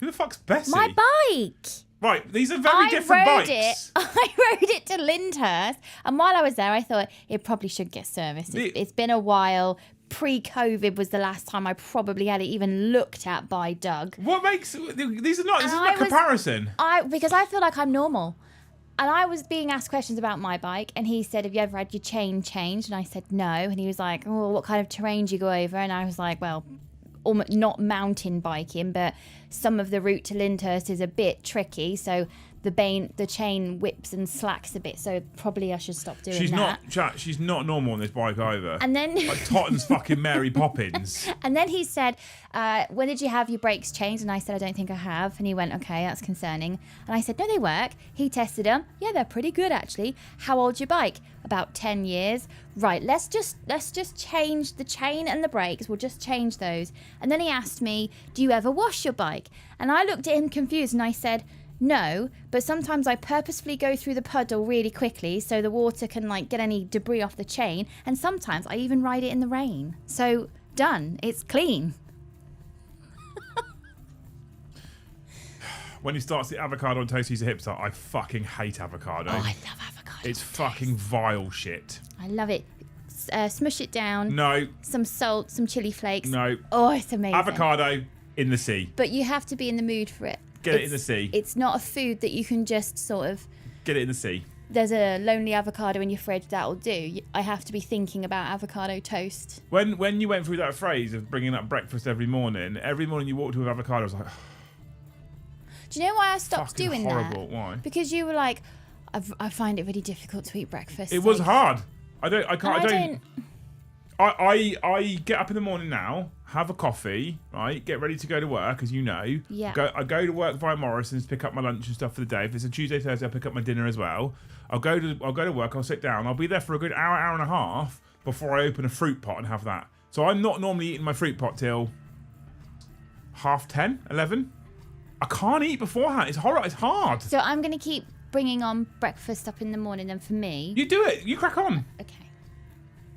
Who the fuck's Bessie? My bike. Right, these are very different bikes. I rode it to Lyndhurst, and while I was there, I thought it probably should get serviced. It's been a while. Pre-COVID was the last time I probably had it even looked at by Doug. What makes these are not? This is not a comparison. Because I feel like I'm normal, and I was being asked questions about my bike, and he said, "Have you ever had your chain changed?" And I said, "No." And he was like, "Oh, what kind of terrain do you go over?" And I was like, "Well, almost not mountain biking, but some of the route to Lyndhurst is a bit tricky, so the chain whips and slacks a bit, so probably I should stop doing that." She's not normal on this bike either. And then like Tottenham's fucking Mary Poppins. And then he said, "When did you have your brakes changed?" And I said, "I don't think I have." And he went, "Okay, that's concerning." And I said, "No, they work." He tested them. "Yeah, they're pretty good actually." "How old's your bike?" "About 10 years." "Right, let's just change the chain and the brakes. We'll just change those." And then he asked me, "Do you ever wash your bike?" And I looked at him confused and I said, "No, but sometimes I purposefully go through the puddle really quickly so the water can like get any debris off the chain, and sometimes I even ride it in the rain. So done, it's clean." When he starts the avocado on toast, he's a hipster. I fucking hate avocado. Oh, I love avocado. It's fucking vile shit. I love it. Smush it down. No. Some salt, some chili flakes. No. Oh, it's amazing. Avocado in the sea. But you have to be in the mood for it. Get it in the sea. It's not a food that you can just sort of... Get it in the sea. There's a lonely avocado in your fridge, that'll do. I have to be thinking about avocado toast. When you went through that phrase of bringing up breakfast every morning you walked with avocado, I was like... Do you know why I stopped doing horrible. that? Why? Because you were like, I find it really difficult to eat breakfast. It was hard. I get up in the morning now, have a coffee, right? Get ready to go to work, as you know. Yeah. I go to work via Morrison's, pick up my lunch and stuff for the day. If it's a Tuesday, Thursday, I'll pick up my dinner as well. I'll go to work. I'll sit down. I'll be there for a good hour and a half before I open a fruit pot and have that. So I'm not normally eating my fruit pot till 10:30, 11. I can't eat beforehand. It's horrible. It's hard. So I'm going to keep bringing on breakfast up in the morning, and for me... You do it. You crack on. Okay.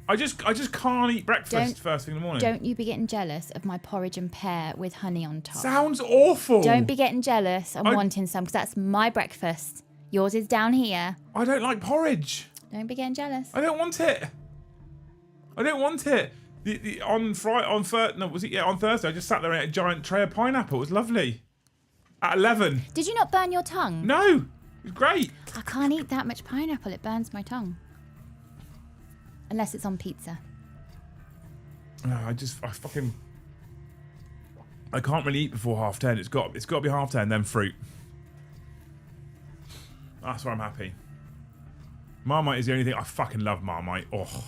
I just can't eat breakfast first thing in the morning. Don't you be getting jealous of my porridge and pear with honey on top. Sounds awful. Don't be getting jealous and wanting some, because that's my breakfast. Yours is down here. I don't like porridge. Don't be getting jealous. I don't want it. On Thursday, I just sat there and ate a giant tray of pineapple. It was lovely. At 11. Did you not burn your tongue? No, it was great. I can't eat that much pineapple. It burns my tongue. Unless it's on pizza. I can't really eat before 10:30. It's got to be 10:30, then fruit. That's where I'm happy. Marmite is the only thing. I fucking love Marmite. Oh,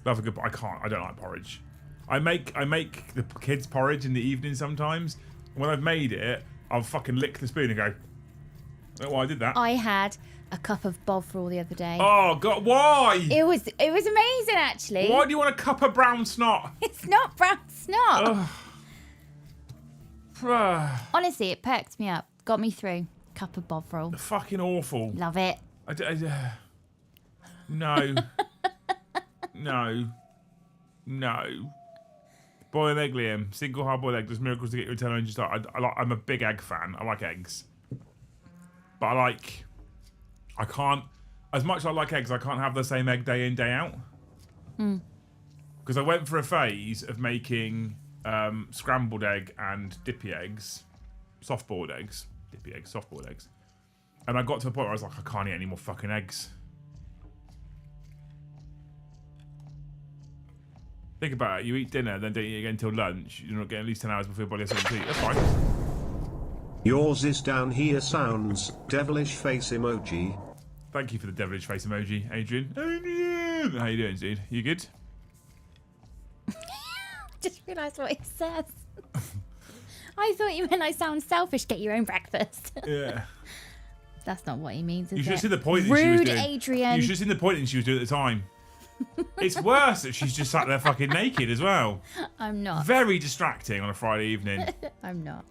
love a good. I don't like porridge. I make the kids porridge in the evening sometimes. When I've made it, I'll fucking lick the spoon and go, I don't know why I did that. I had a cup of bovril the other day. Oh God, why? It was amazing, actually. Why do you want a cup of brown snot? It's not brown snot. Ugh. Honestly, it perked me up. Got me through. Cup of bovril. Fucking awful. Love it. No. No. Boil an egg, Liam. Single hard-boiled egg does miracles to get your internal engine started. I'm a big egg fan. I like eggs. But I can't... As much as I like eggs, I can't have the same egg day in, day out. Because I went for a phase of making scrambled egg and dippy eggs. Soft-boiled eggs. Dippy eggs, soft-boiled eggs. And I got to a point where I was like, I can't eat any more fucking eggs. Think about it. You eat dinner, then don't eat again until lunch. You're not getting at least 10 hours before your body has something to eat. That's fine. Yours is down here sounds devilish face emoji. Thank you for the devilish face emoji, Adrian. Adrian! How you doing, dude? You good? Just realised what it says. I thought you meant I sound selfish, get your own breakfast. Yeah. That's not what he means, is You should have it? seen the point Rude, she was doing. Adrian. You should have seen the point she was doing at the time. It's worse that she's just sat there fucking naked as well. I'm not. Very distracting on a Friday evening. I'm not.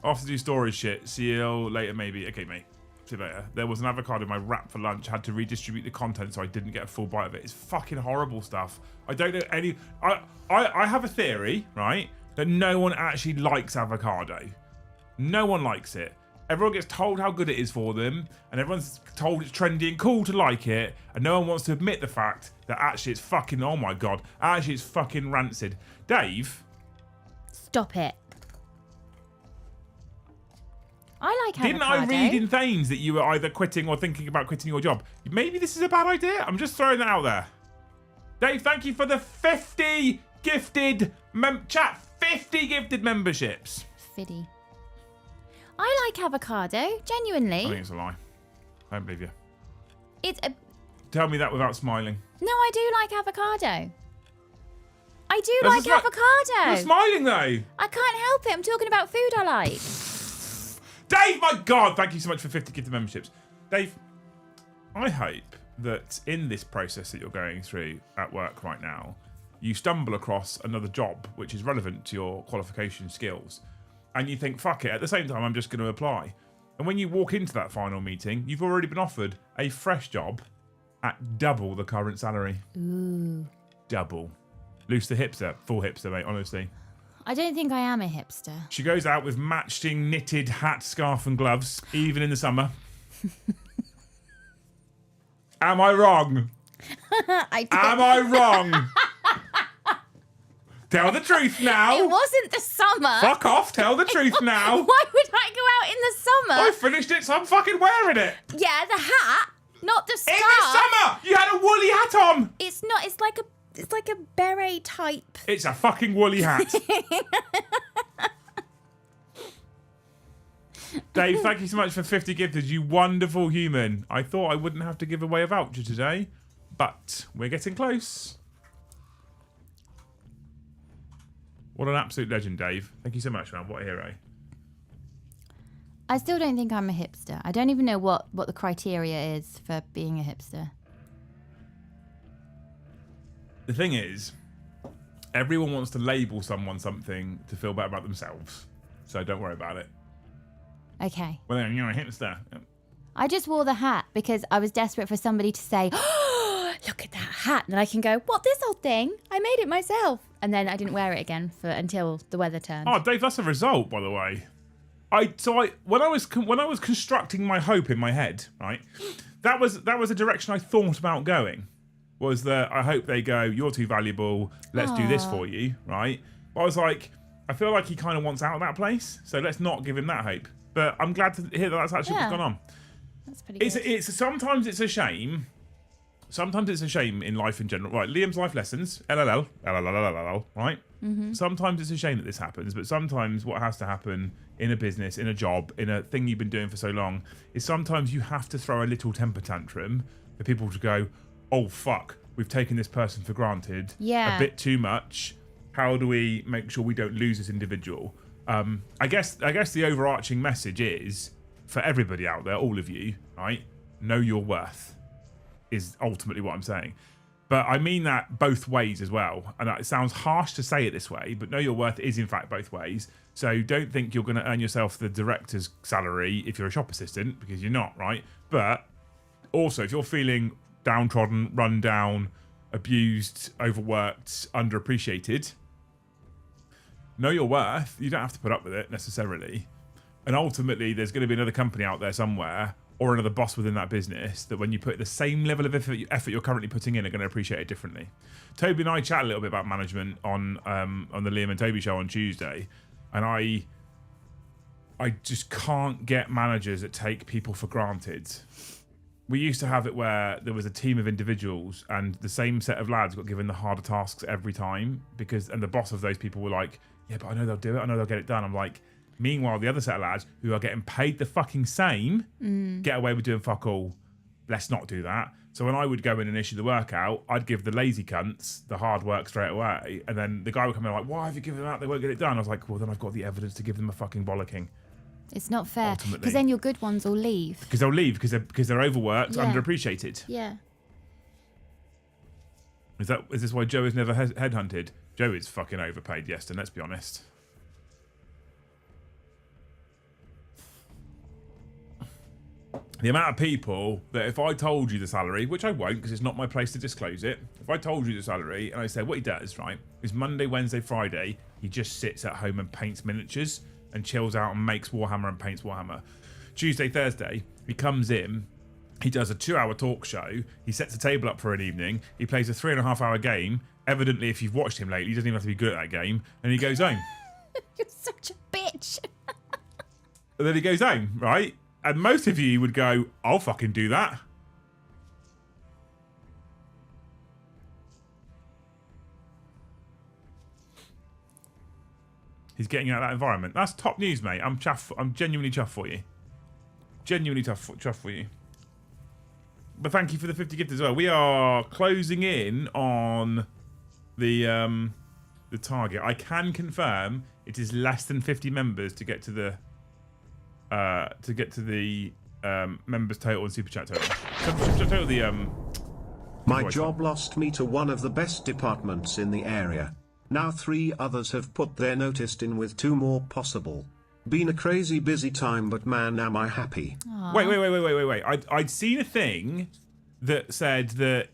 Off to do storage shit. See you later, maybe. Okay, mate. See you later. There was an avocado in my wrap for lunch. Had to redistribute the content so I didn't get a full bite of it. It's fucking horrible stuff. I don't know any... I have a theory, right, that no one actually likes avocado. No one likes it. Everyone gets told how good it is for them, and everyone's told it's trendy and cool to like it, and no one wants to admit the fact that actually it's fucking... Oh my God. Actually, it's fucking rancid. Dave... Stop it. I like avocado. Didn't I read in Thames that you were either quitting or thinking about quitting your job? Maybe this is a bad idea. I'm just throwing that out there. Dave, thank you for the 50 gifted... 50 gifted memberships. Fiddy. I like avocado, genuinely. I think it's a lie. I don't believe you. It's a... Tell me that without smiling. No, I do like avocado. I do like avocado. You're smiling though. I can't help it. I'm talking about food I like. Dave, my God, thank you so much for 50 gifted memberships. Dave, I hope that in this process that you're going through at work right now, you stumble across another job which is relevant to your qualification skills. And you think, fuck it, at the same time, I'm just going to apply. And when you walk into that final meeting, you've already been offered a fresh job at double the current salary. Ooh. Double. Loose the hipster. Full hipster, mate, honestly. I don't think I am a hipster. She goes out with matching knitted hat, scarf and gloves, even in the summer. Am I wrong? Am I wrong? Tell the truth now. It wasn't the summer. Fuck off, tell the truth now. Why would I go out in the summer? I finished it, so I'm fucking wearing it. Yeah, the hat, not the scarf. In the summer, you had a woolly hat on. It's not. It's like a beret type. It's a fucking woolly hat. Dave, thank you so much for 50 gifted, you wonderful human. I thought I wouldn't have to give away a voucher today, but we're getting close. What an absolute legend, Dave. Thank you so much, man. What a hero. I still don't think I'm a hipster. I don't even know what the criteria is for being a hipster. The thing is, everyone wants to label someone something to feel better about themselves. So don't worry about it. Okay. Well, then you're a hipster. I just wore the hat because I was desperate for somebody to say, oh, look at that hat. And then I can go, what, this old thing? I made it myself. And then I didn't wear it again until the weather turned. Oh, Dave, that's a result, by the way. When I was constructing my hope in my head, right, that was a direction I thought about going. Was that I hope they go, you're too valuable, let's do this for you, right? But I was like, I feel like he kind of wants out of that place, so let's not give him that hope. But I'm glad to hear that that's actually what's gone on. That's pretty good. It's sometimes it's a shame. Sometimes it's a shame in life in general. Right, Liam's life lessons, LLL, right? Mm-hmm. Sometimes it's a shame that this happens, but sometimes what has to happen in a business, in a job, in a thing you've been doing for so long, is sometimes you have to throw a little temper tantrum for people to go, oh fuck, we've taken this person for granted a bit too much. How do we make sure we don't lose this individual? I guess the overarching message is, for everybody out there, all of you, right? Know your worth is ultimately what I'm saying. But I mean that both ways as well. And it sounds harsh to say it this way, but know your worth is in fact both ways. So don't think you're going to earn yourself the director's salary if you're a shop assistant, because you're not, right? But also, if you're feeling downtrodden, run down, abused, overworked, underappreciated, know your worth. You don't have to put up with it necessarily. And ultimately, there's going to be another company out there somewhere, or another boss within that business, that when you put the same level of effort you're currently putting in, are going to appreciate it differently. Toby and I chat a little bit about management on the Liam and Toby show on Tuesday, and I just can't get managers that take people for granted. We used to have it where there was a team of individuals and the same set of lads got given the harder tasks every time, and the boss of those people were like, yeah, but I know they'll do it. I know they'll get it done. I'm like, meanwhile, the other set of lads who are getting paid the fucking same get away with doing fuck all. Let's not do that. So when I would go in and issue the work out, I'd give the lazy cunts the hard work straight away. And then the guy would come in like, why have you given them that? They won't get it done. I was like, well, then I've got the evidence to give them a fucking bollocking. It's not fair. Because then your good ones will leave. Because they'll leave because they're overworked, underappreciated. Yeah. Is this why Joe is never headhunted? Joe is fucking overpaid, yes, and let's be honest. The amount of people that if I told you the salary, which I won't because it's not my place to disclose it. If I told you the salary and I said what he does, right, is Monday, Wednesday, Friday, he just sits at home and paints miniatures and chills out and makes Warhammer and paints Warhammer. Tuesday, Thursday, he comes in, he does a 2-hour talk show, he sets a table up for an evening, he plays a 3.5-hour game. Evidently, if you've watched him lately, he doesn't even have to be good at that game, and he goes home. You're such a bitch. And then he goes home, right? And most of you would go, I'll fucking do that. He's getting you out of that environment. That's top news, mate. I'm genuinely chuffed for you. Genuinely chuffed for you. But thank you for the 50 gift as well. We are closing in on the target. I can confirm it is less than 50 members to get to the members total and super chat total. Super chat total, my job lost me to one of the best departments in the area. Now 3 others have put their notice in with 2 more possible. Been a crazy busy time, but man, am I happy. Aww. Wait. I'd seen a thing that said that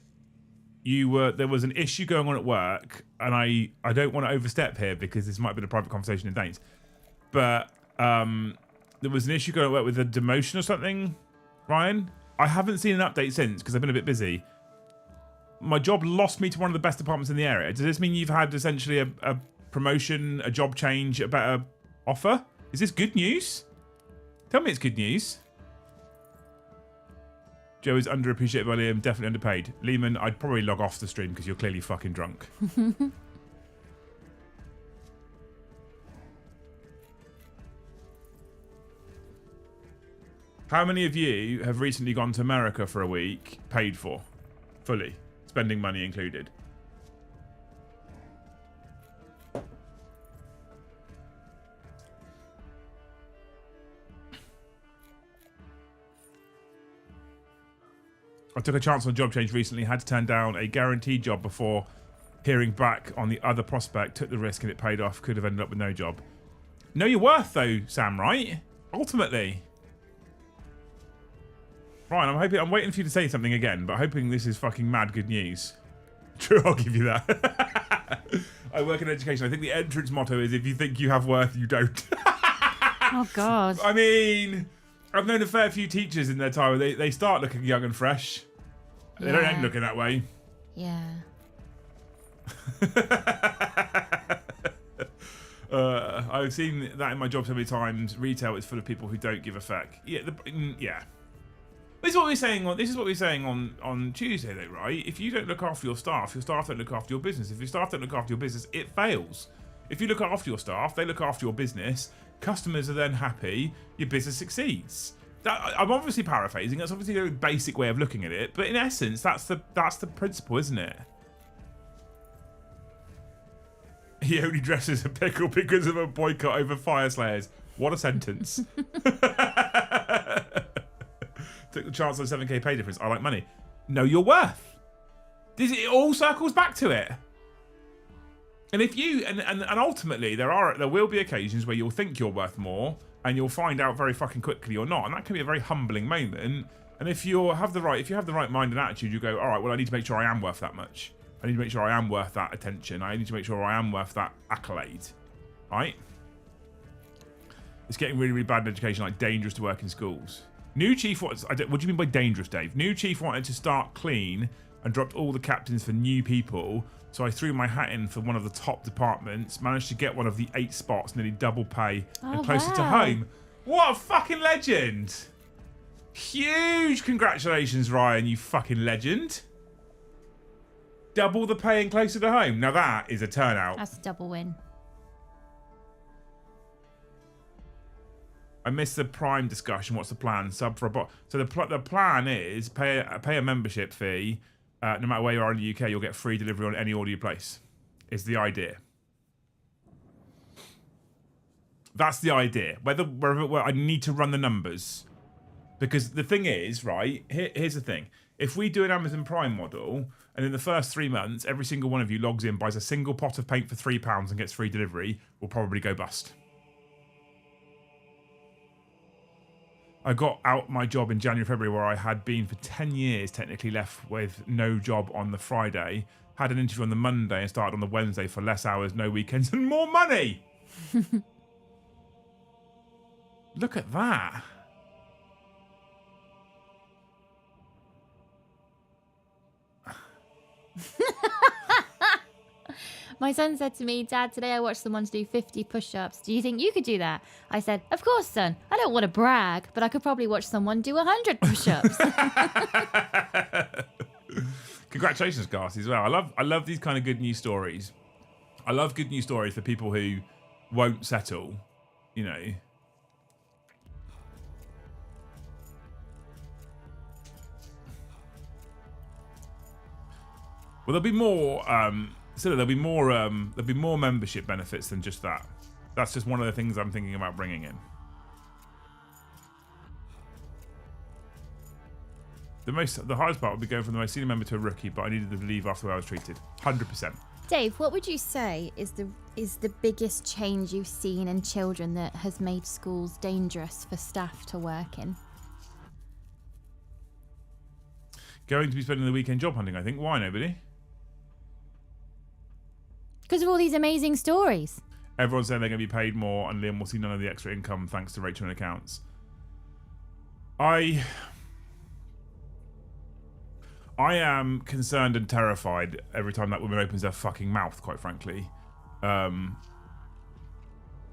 there was an issue going on at work, and I don't want to overstep here because this might have been a private conversation in Danes, but there was an issue going on at work with a demotion or something, Ryan. I haven't seen an update since because I've been a bit busy. My job lost me to one of the best departments in the area. Does this mean you've had essentially a promotion, a job change, a better offer? Is this good news? Tell me it's good news. Joe is underappreciated by Liam, definitely underpaid. Lehman, I'd probably log off the stream because you're clearly fucking drunk. How many of you have recently gone to America for a week, paid for, fully, spending money included? I took a chance on a job change recently, had to turn down a guaranteed job before hearing back on the other prospect, took the risk and it paid off, could have ended up with no job. Know your worth though, Sam, right? Ultimately. Ryan, I'm waiting for you to say something again, but hoping this is fucking mad good news. True, I'll give you that. I work in education. I think the entrance motto is if you think you have worth, you don't. Oh, God. I mean, I've known a fair few teachers in their time where they start looking young and fresh. They don't end looking that way. Yeah. I've seen that in my job so many times. Retail is full of people who don't give a fuck. Yeah, yeah. This is what we're saying on Tuesday, though, right? If you don't look after your staff don't look after your business. If your staff don't look after your business, it fails. If you look after your staff, they look after your business. Customers are then happy. Your business succeeds. I'm obviously paraphrasing. That's obviously a basic way of looking at it, but in essence, that's the principle, isn't it? He only dresses a pickle because of a boycott over fire slayers. What a sentence. Took the chance on a 7k pay difference. I like money. Know your worth. It all circles back to it. And if you and ultimately there will be occasions where you'll think you're worth more and you'll find out very fucking quickly you're not. And that can be a very humbling moment. And if you have the right mind and attitude, you go, all right, well, I need to make sure I am worth that much. I need to make sure I am worth that attention. I need to make sure I am worth that accolade. Right? It's getting really, really bad in education, like dangerous to work in schools. New chief, what do you mean by dangerous, Dave? New chief wanted to start clean and dropped all the captains for new people. So I threw my hat in for one of the top departments, managed to get one of the 8 spots, nearly double pay and closer to home. What a fucking legend. Huge congratulations, Ryan, you fucking legend. Double the pay and closer to home. Now that is a turnout. That's a double win. I missed the Prime discussion. What's the plan? Sub for a bot. So the plan is pay a membership fee. No matter where you are in the UK, you'll get free delivery on any order you place. Is the idea. That's the idea. Whether I need to run the numbers. Because the thing is, right, here's the thing. If we do an Amazon Prime model, and in the first 3 months, every single one of you logs in, buys a single pot of paint for £3 and gets free delivery, we'll probably go bust. I got out my job in January, February, where I had been for 10 years technically left with no job on the Friday. Had an interview on the Monday and started on the Wednesday for less hours, no weekends, and more money. Look at that. My son said to me, Dad, today I watched someone do 50 push-ups. Do you think you could do that? I said, of course, son. I don't want to brag, but I could probably watch someone do 100 push-ups. Congratulations, Garth, as well. I love these kind of good news stories. I love good news stories for people who won't settle, you know. Well, there'll be more. There'll be more membership benefits than just that. That's just one of the things I'm thinking about bringing in. The hardest part would be going from the most senior member to a rookie, but I needed to leave after I was treated. 100%. Dave, what would you say is the biggest change you've seen in children that has made schools dangerous for staff to work in? Going to be spending the weekend job hunting, I think. Why, nobody? Because of all these amazing stories. Everyone's saying they're going to be paid more and Liam will see none of the extra income thanks to Rachel and accounts. I am concerned and terrified every time that woman opens her fucking mouth, quite frankly.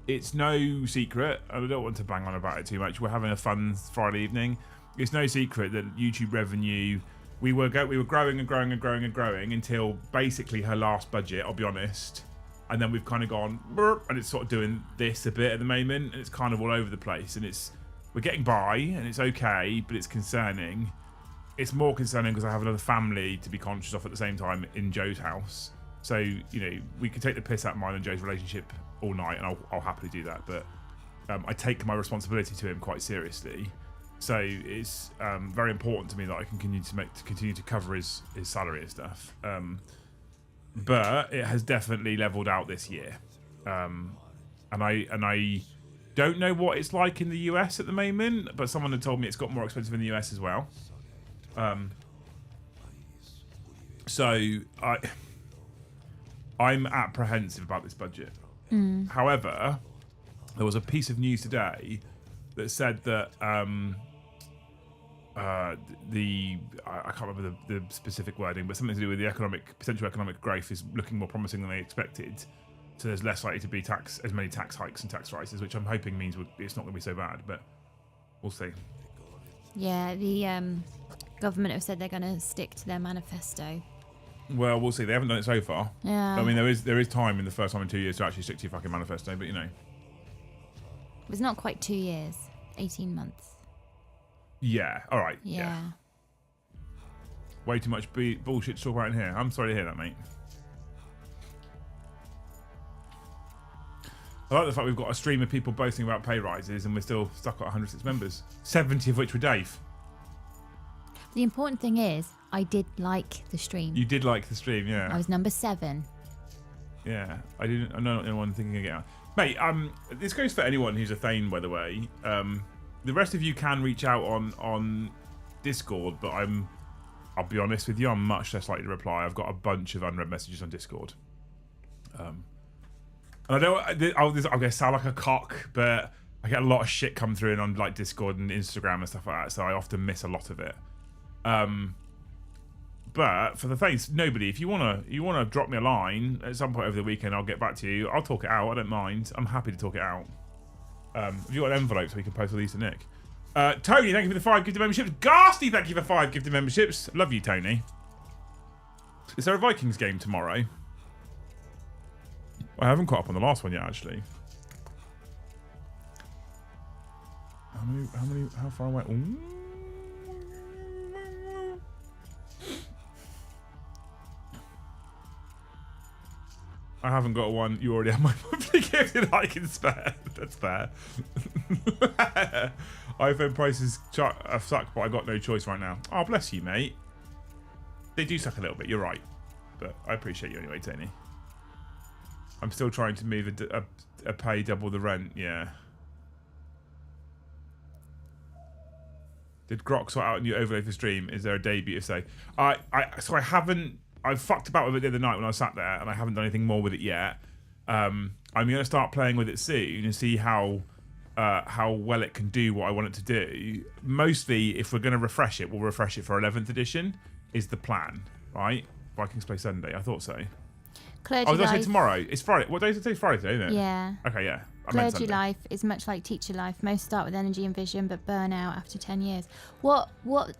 It's no secret, and I don't want to bang on about it too much. We're having a fun Friday evening. It's no secret that YouTube revenue... We were growing and growing and growing and growing until basically her last budget, I'll be honest. And then we've kind of gone, burp, and it's sort of doing this a bit at the moment, and it's kind of all over the place. And we're getting by, and it's okay, but it's concerning. It's more concerning because I have another family to be conscious of at the same time in Joe's house. So, you know, we could take the piss out of mine and Joe's relationship all night, and I'll happily do that. But I take my responsibility to him quite seriously. So it's very important to me that I can continue to cover his salary and stuff. But it has definitely leveled out this year, and I don't know what it's like in the US at the moment. But someone had told me it's got more expensive in the US as well. So I'm apprehensive about this budget. However, there was a piece of news today that said that I can't remember the specific wording, but something to do with the potential economic growth is looking more promising than they expected. So there's less likely to be as many tax hikes and tax rises, which I'm hoping means it's not going to be so bad, but we'll see. Yeah, the government have said they're going to stick to their manifesto. Well, we'll see. They haven't done it so far. Yeah. I mean, there is time in the first time in 2 years to actually stick to your fucking manifesto, but you know. It was not quite 2 years, 18 months. Yeah. All right. Yeah. Way too much bullshit to talk about in here. I'm sorry to hear that, mate. I like the fact we've got a stream of people boasting about pay rises and we're still stuck at 106 members. 70 of which were Dave. The important thing is, I did like the stream. You did like the stream, yeah. I was number 7. Yeah. I'm not anyone thinking again. Mate, this goes for anyone who's a Thane, by the way. The rest of you can reach out on Discord, but I'll be honest with you, I'm much less likely to reply. I've got a bunch of unread messages on Discord. And I don't. I'm going to sound like a cock, but I get a lot of shit come through on like Discord and Instagram and stuff like that, so I often miss a lot of it. But for the Thanes, nobody. If you wanna drop me a line at some point over the weekend, I'll get back to you. I'll talk it out. I don't mind. I'm happy to talk it out. Have you got an envelope so we can post all these to Nick? Tony, thank you for the 5 gifted memberships. Ghastly, thank you for 5 gifted memberships. Love you, Tony. Is there a Vikings game tomorrow? I haven't caught up on the last one yet, actually. How far away? Ooh. I haven't got one. You already have my monthly gifted I can spare. That's fair. iPhone prices suck, but I got no choice right now. Oh, bless you, mate. They do suck a little bit. You're right. But I appreciate you anyway, Tony. I'm still trying to move a pay double the rent. Yeah. Did Grok sort out a new overlay for stream? Is there a debut to say? So I haven't. I fucked about with it the other night when I sat there, and I haven't done anything more with it yet. I'm going to start playing with it soon and see how well it can do what I want it to do. Mostly, if we're going to refresh it, we'll refresh it for 11th edition. Is the plan, right? Vikings play Sunday. I thought so. Clergy did I say life. tomorrow? It's Friday. What day is it? It's Friday, isn't it? Yeah. Okay, yeah. Clergy life is much like teacher life. Most start with energy and vision, but burn out after 10 years. What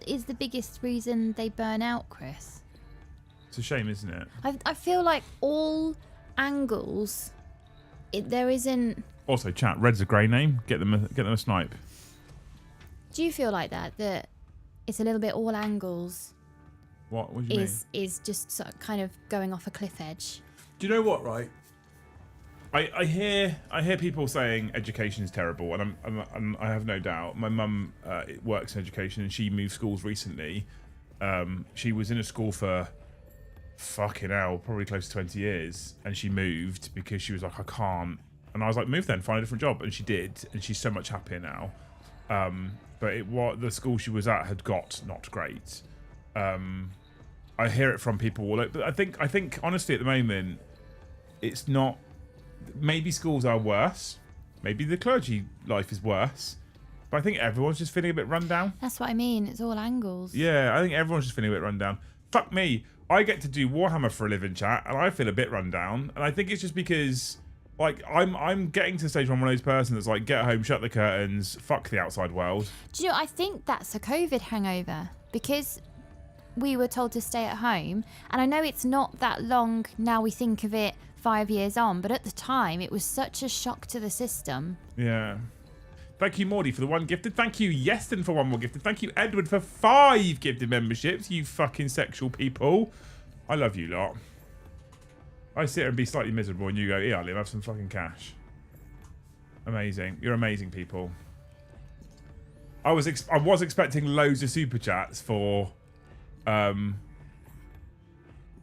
is the biggest reason they burn out, Chris? It's a shame, isn't it? I feel like all angles, there isn't. Also, chat. Red's a grey name. Get them a snipe. Do you feel like that it's a little bit all angles? What do you mean? Is just sort of kind of going off a cliff edge. Do you know what? Right. I hear people saying education is terrible, and I have no doubt. My mum works in education, and she moved schools recently. She was in a school for fucking hell, probably close to 20 years, and she moved because she was like, I can't. And I was like, move then, find a different job, and she did, and she's so much happier now. But what the school she was at had got not great. I hear it from people all over, but I think honestly at the moment, it's not. Maybe schools are worse. Maybe the clergy life is worse. But I think everyone's just feeling a bit run down. That's what I mean. It's all angles. Yeah, I think everyone's just feeling a bit run down. Fuck me. I get to do Warhammer for a living, chat, and I feel a bit run down. And I think it's just because, like, I'm getting to the stage where I'm one of those persons that's like, get home, shut the curtains, fuck the outside world. Do you know, I think that's a COVID hangover. Because we were told to stay at home. And I know it's not that long now we think of it 5 years on, but at the time it was such a shock to the system. Yeah. Thank you, Mordy, for the 1 gifted. Thank you, Yeston, for 1 more gifted. Thank you, Edward, for 5 gifted memberships. You fucking sexual people. I love you lot. I sit here and be slightly miserable and you go, yeah, Liam, have some fucking cash. Amazing. You're amazing people. I was expecting loads of super chats for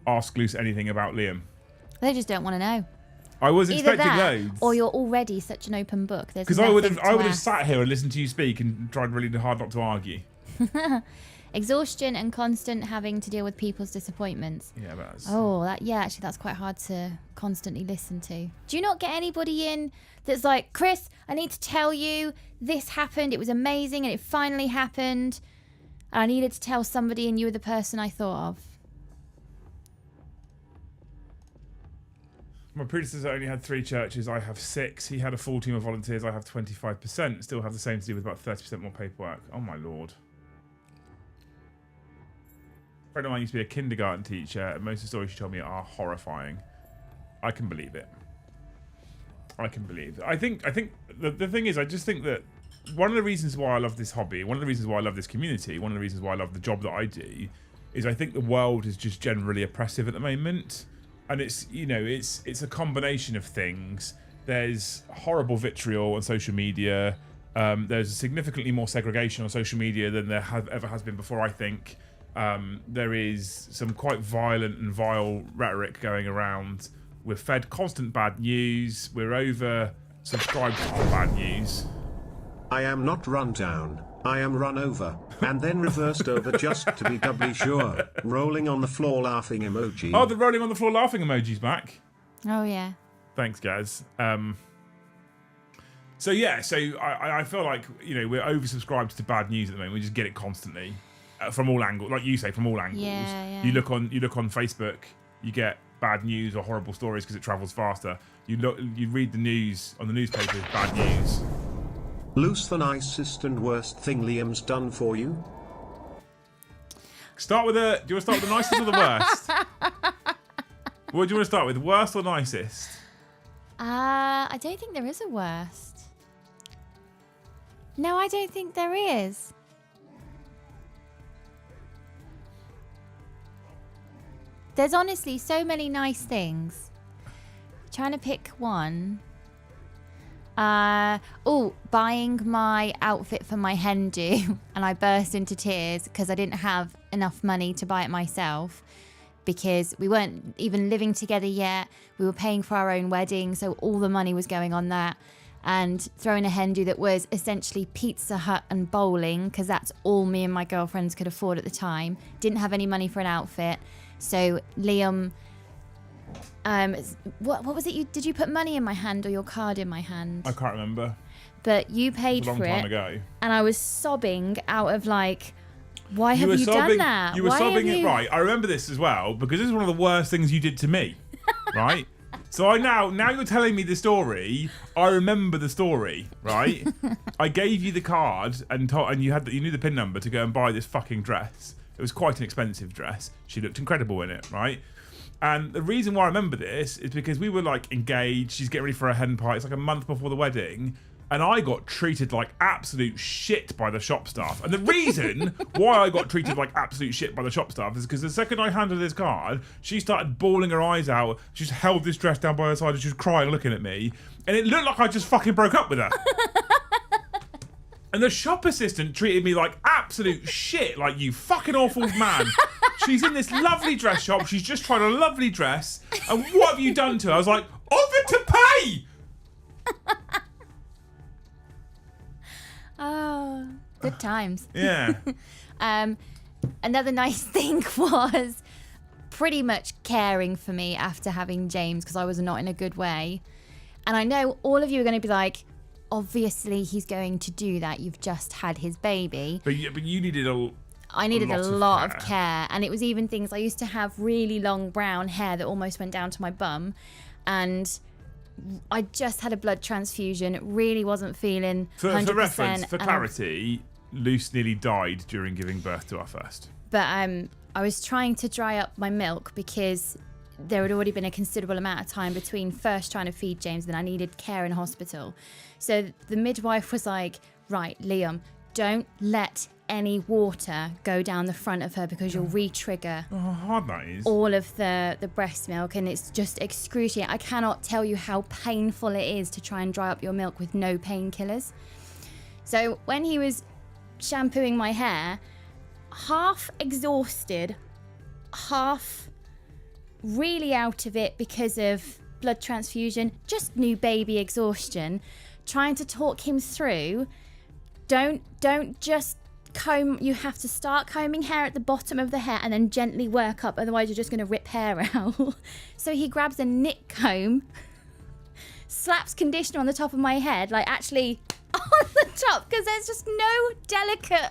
ask Luce anything about Liam. They just don't want to know. I was Either expecting that, loads. or you're already such an open book. Because I would have sat here and listened to you speak and tried really hard not to argue. Exhaustion and constant having to deal with people's disappointments. Yeah, that's... Oh, actually, that's quite hard to constantly listen to. Do you not get anybody in that's like, Chris, I need to tell you, this happened, it was amazing, and it finally happened. I needed to tell somebody, and you were the person I thought of. My predecessor only had 3 churches. I have 6. He had a full team of volunteers. I have 25%. Still have the same to do with about 30% more paperwork. Oh, my Lord. A friend of mine used to be a kindergarten teacher, and most of the stories she told me are horrifying. I can believe it. I can believe it. I think the thing is, I just think that one of the reasons why I love this hobby, one of the reasons why I love this community, one of the reasons why I love the job that I do, is I think the world is just generally oppressive at the moment. And it's, you know, it's a combination of things. There's horrible vitriol on social media. There's significantly more segregation on social media than there ever has been before, I think. There is some quite violent and vile rhetoric going around. We're fed constant bad news. We're over subscribed to bad news. I am not run down. I am run over, and then reversed over just to be doubly sure. Rolling on the floor laughing emoji. Oh, the rolling on the floor laughing emoji's back. Oh, yeah. Thanks, Gaz. So I feel like, you know, we're oversubscribed to bad news at the moment. We just get it constantly from all angles, like you say, from all angles. Yeah. You look on Facebook, you get bad news or horrible stories because it travels faster. You read the news on the newspapers, bad news. Luce, the nicest and worst thing Liam's done for you? Do you want to start with the nicest or the worst? What do you want to start with, worst or nicest? I don't think there is a worst. No, I don't think there is. There's honestly so many nice things. Trying to pick one. Buying my outfit for my hen do, and I burst into tears because I didn't have enough money to buy it myself, because we weren't even living together yet. We were paying for our own wedding, so all the money was going on that. And throwing a hen do that was essentially Pizza Hut and bowling, because that's all me and my girlfriends could afford at the time. Didn't have any money for an outfit. So Liam, what was it? Did you put money in my hand or your card in my hand? I can't remember. But you paid for it. A long time ago. And I was sobbing out of like, why have you done that? You were sobbing it right. I remember this as well, because this is one of the worst things you did to me, right? So now you're telling me the story. I remember the story, right? I gave you the card and you knew the PIN number to go and buy this fucking dress. It was quite an expensive dress. She looked incredible in it, right? And the reason why I remember this is because we were like engaged. She's getting ready for a hen party. It's like a month before the wedding. And I got treated like absolute shit by the shop staff. And the reason why I got treated like absolute shit by the shop staff is because the second I handed her this card, she started bawling her eyes out. She just held this dress down by her side and she was crying, looking at me. And it looked like I just fucking broke up with her. And the shop assistant treated me like absolute shit, like, you fucking awful man. She's in this lovely dress shop. She's just tried a lovely dress. And what have you done to her? I was like, offered to pay! Oh, good times. Yeah. Another nice thing was pretty much caring for me after having James, because I was not in a good way. And I know all of you are going to be like, obviously he's going to do that. You've just had his baby. But you needed I needed a lot of care. And it was even things, I used to have really long brown hair that almost went down to my bum. And I just had a blood transfusion. It really wasn't feeling 100%. For reference, for clarity, Luce nearly died during giving birth to our first. But I was trying to dry up my milk because there had already been a considerable amount of time between first trying to feed James and I needed care in hospital. So the midwife was like, right, Liam, don't let any water go down the front of her because you'll re-trigger hard that is. all of the breast milk, and it's just excruciating. I cannot tell you how painful it is to try and dry up your milk with no painkillers. So when he was shampooing my hair, half exhausted, half really out of it because of blood transfusion, just new baby exhaustion, trying to talk him through, don't just comb, you have to start combing hair at the bottom of the hair and then gently work up, otherwise you're just going to rip hair out. So he grabs a knit comb, slaps conditioner on the top of my head, like actually on the top, because there's just no delicate,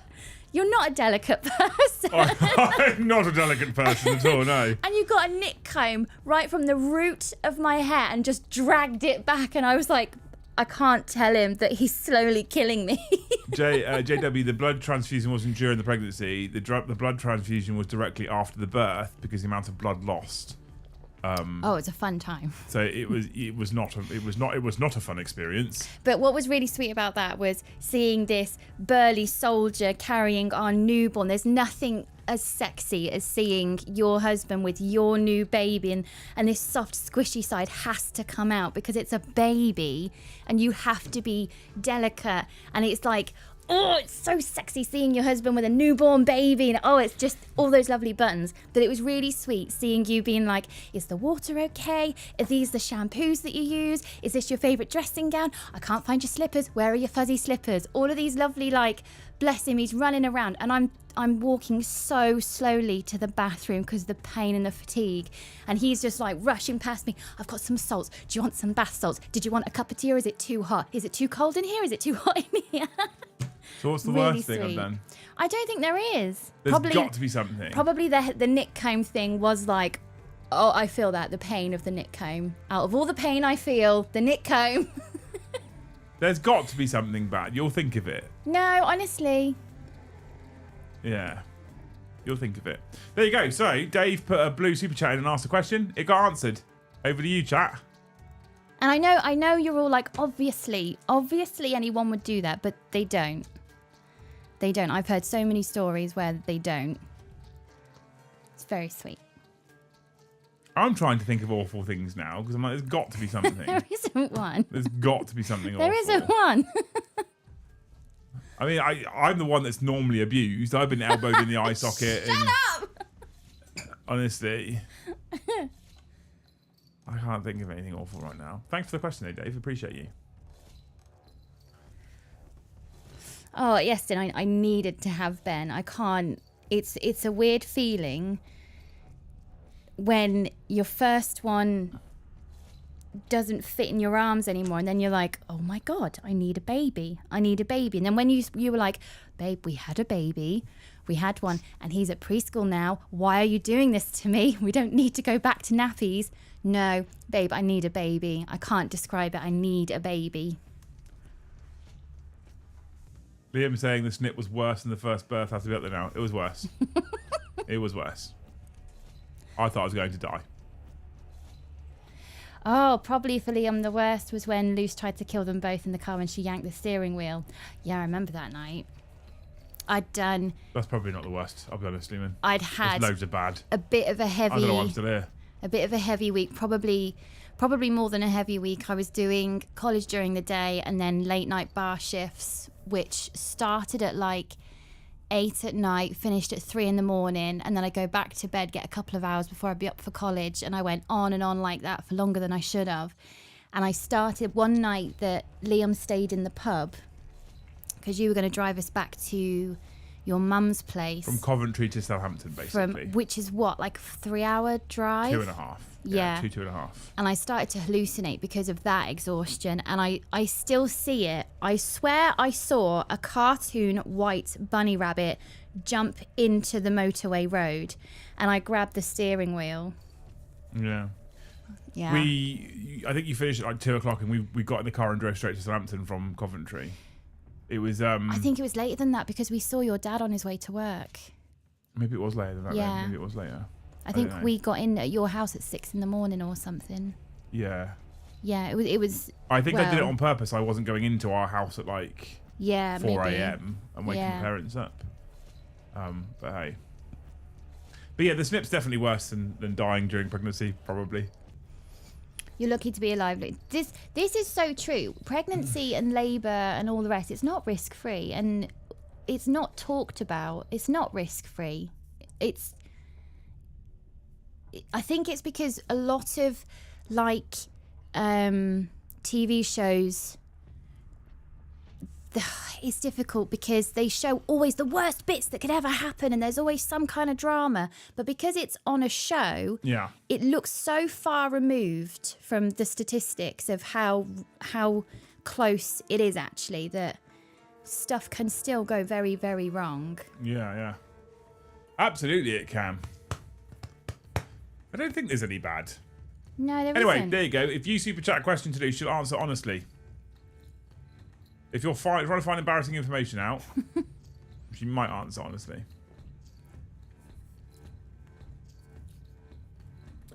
you're not a delicate person. I'm not a delicate person at all, no. And you got a knit comb right from the root of my hair and just dragged it back, and I was like, I can't tell him that he's slowly killing me. JW, the blood transfusion wasn't during the pregnancy. The blood transfusion was directly after the birth because the amount of blood lost. Oh, it's a fun time. So it was not a fun experience. But what was really sweet about that was seeing this burly soldier carrying our newborn. There's nothing as sexy as seeing your husband with your new baby, and this soft squishy side has to come out because it's a baby and you have to be delicate, and it's like, oh, it's so sexy seeing your husband with a newborn baby, and oh, it's just all those lovely buttons. But it was really sweet seeing you being like, is the water okay? Are these the shampoos that you use? Is this your favourite dressing gown? I can't find your slippers. Where are your fuzzy slippers? All of these lovely, like, bless him, he's running around, and I'm walking so slowly to the bathroom because of the pain and the fatigue, and he's just like rushing past me. I've got some salts. Do you want some bath salts? Did you want a cup of tea, or is it too hot? Is it too cold in here? Is it too hot in here? So what's the Really worst thing I've sweet. done? I don't think there is. There's got to be something. Probably the knit comb thing was like, oh, I feel that, the pain of the knit comb. Out of all the pain I feel, the knit comb. There's got to be something bad. You'll think of it. No, honestly. Yeah. You'll think of it. There you go. So, Dave put a blue super chat in and asked a question. It got answered. Over to you, chat. And I know you're all like, obviously anyone would do that, but they don't. They don't. I've heard so many stories where they don't. It's very sweet. I'm trying to think of awful things now because I'm like, there's got to be something. There isn't one. There's got to be something awful. There isn't one. I mean, I'm the one that's normally abused. I've been elbowed in the eye socket. Shut up! Honestly. I can't think of anything awful right now. Thanks for the question, though, Dave. Appreciate you. Oh, yes, and I needed to have Ben. I can't. It's a weird feeling when your first one doesn't fit in your arms anymore, and then you're like, oh my God, I need a baby. I need a baby. And then when you were like, babe, we had a baby. We had one, and he's at preschool now. Why are you doing this to me? We don't need to go back to nappies. No, babe, I need a baby. I can't describe it. I need a baby. Liam saying the snip was worse than the first birth. Has to be up there now. It was worse. It was worse. I thought I was going to die. Oh, probably for Liam the worst was when Luce tried to kill them both in the car when she yanked the steering wheel. Yeah, I remember that night. I'd done... That's probably not the worst, I'll be honest, Liam. I'd had... There's loads of bad. A bit of a heavy... I don't know why I'm still here. A bit of a heavy week, probably more than a heavy week. I was doing college during the day and then late night bar shifts, which started at like 8 at night, finished at 3 in the morning, and then I go back to bed, get a couple of hours before I'd be up for college, and I went on and on like that for longer than I should have. And I started one night that Liam stayed in the pub because you were going to drive us back to your mum's place. From Coventry to Southampton, basically. Which is what, like a 3-hour drive? 2.5. Yeah. 2.5. And I started to hallucinate because of that exhaustion. And I still see it. I swear I saw a cartoon white bunny rabbit jump into the motorway road. And I grabbed the steering wheel. Yeah. Yeah. I think you finished at like 2 o'clock and we got in the car and drove straight to Southampton from Coventry. It was... I think it was later than that because we saw your dad on his way to work. Maybe it was later than that. Yeah. Then. Maybe it was later. I think we got in at your house at 6 in the morning or something. Yeah. Yeah, it was. I think I did it on purpose. I wasn't going into our house at like 4 a.m. and waking the parents up. But hey. But yeah, the snip's definitely worse than dying during pregnancy, probably. You're lucky to be alive. This is so true. Pregnancy and labour and all the rest, it's not risk-free. And it's not talked about. It's not risk-free. I think it's because a lot of like TV shows, it's difficult because they show always the worst bits that could ever happen, and there's always some kind of drama. But because it's on a show, it looks so far removed from the statistics of how close it is actually that stuff can still go very, very wrong. Yeah. Absolutely it can. I don't think there's any bad. No, there Anyway, isn't. there you go. If you super chat a question to do, she'll answer honestly. If you're trying to find embarrassing information out, she might answer honestly.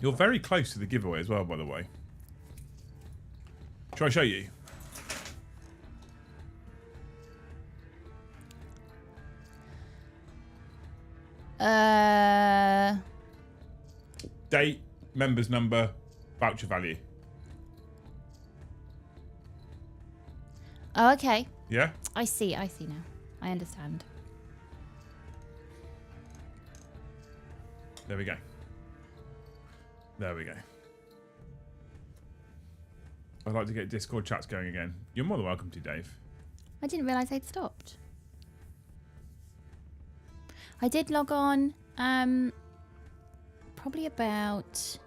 You're very close to the giveaway as well, by the way. Shall I show you? Date, members number, voucher value. Oh, okay. Yeah? I see now. I understand. There we go. There we go. I'd like to get Discord chats going again. You're more than welcome to, Dave. I didn't realise I'd stopped. I did log on probably about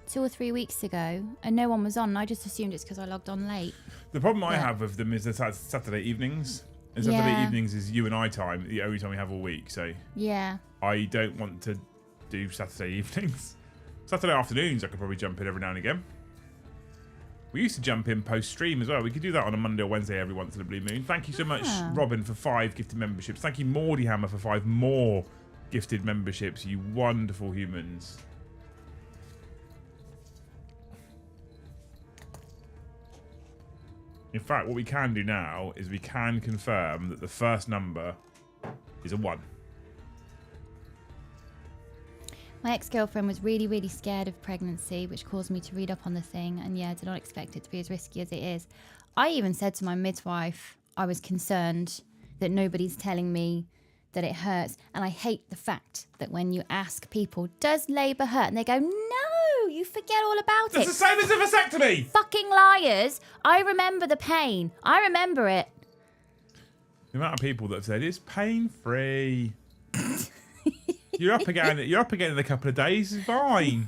2 or 3 weeks ago, and no one was on. And I just assumed it's because I logged on late. The problem I have with them is the Saturday evenings. And Saturday evenings is you and I time, the only time we have all week. So yeah, I don't want to do Saturday evenings. Saturday afternoons I could probably jump in every now and again. We used to jump in post-stream as well. We could do that on a Monday or Wednesday every once in a blue moon. Thank you so much, Robin, for 5 gifted memberships. Thank you, Mordyhammer, for 5 more gifted memberships. You wonderful humans. In fact, what we can do now is we can confirm that the first number is a 1. my ex-girlfriend was really, really scared of pregnancy, which caused me to read up on the thing. And yeah, did not expect it to be as risky as it is. I even said to my midwife, I was concerned that nobody's telling me that it hurts. And I hate the fact that when you ask people, does labour hurt? And they go, no, you forget all about it. It's the same as a vasectomy. Fucking liars. I remember the pain. I remember it. The amount of people that have said it's pain-free. You're up again in a couple of days. It's fine.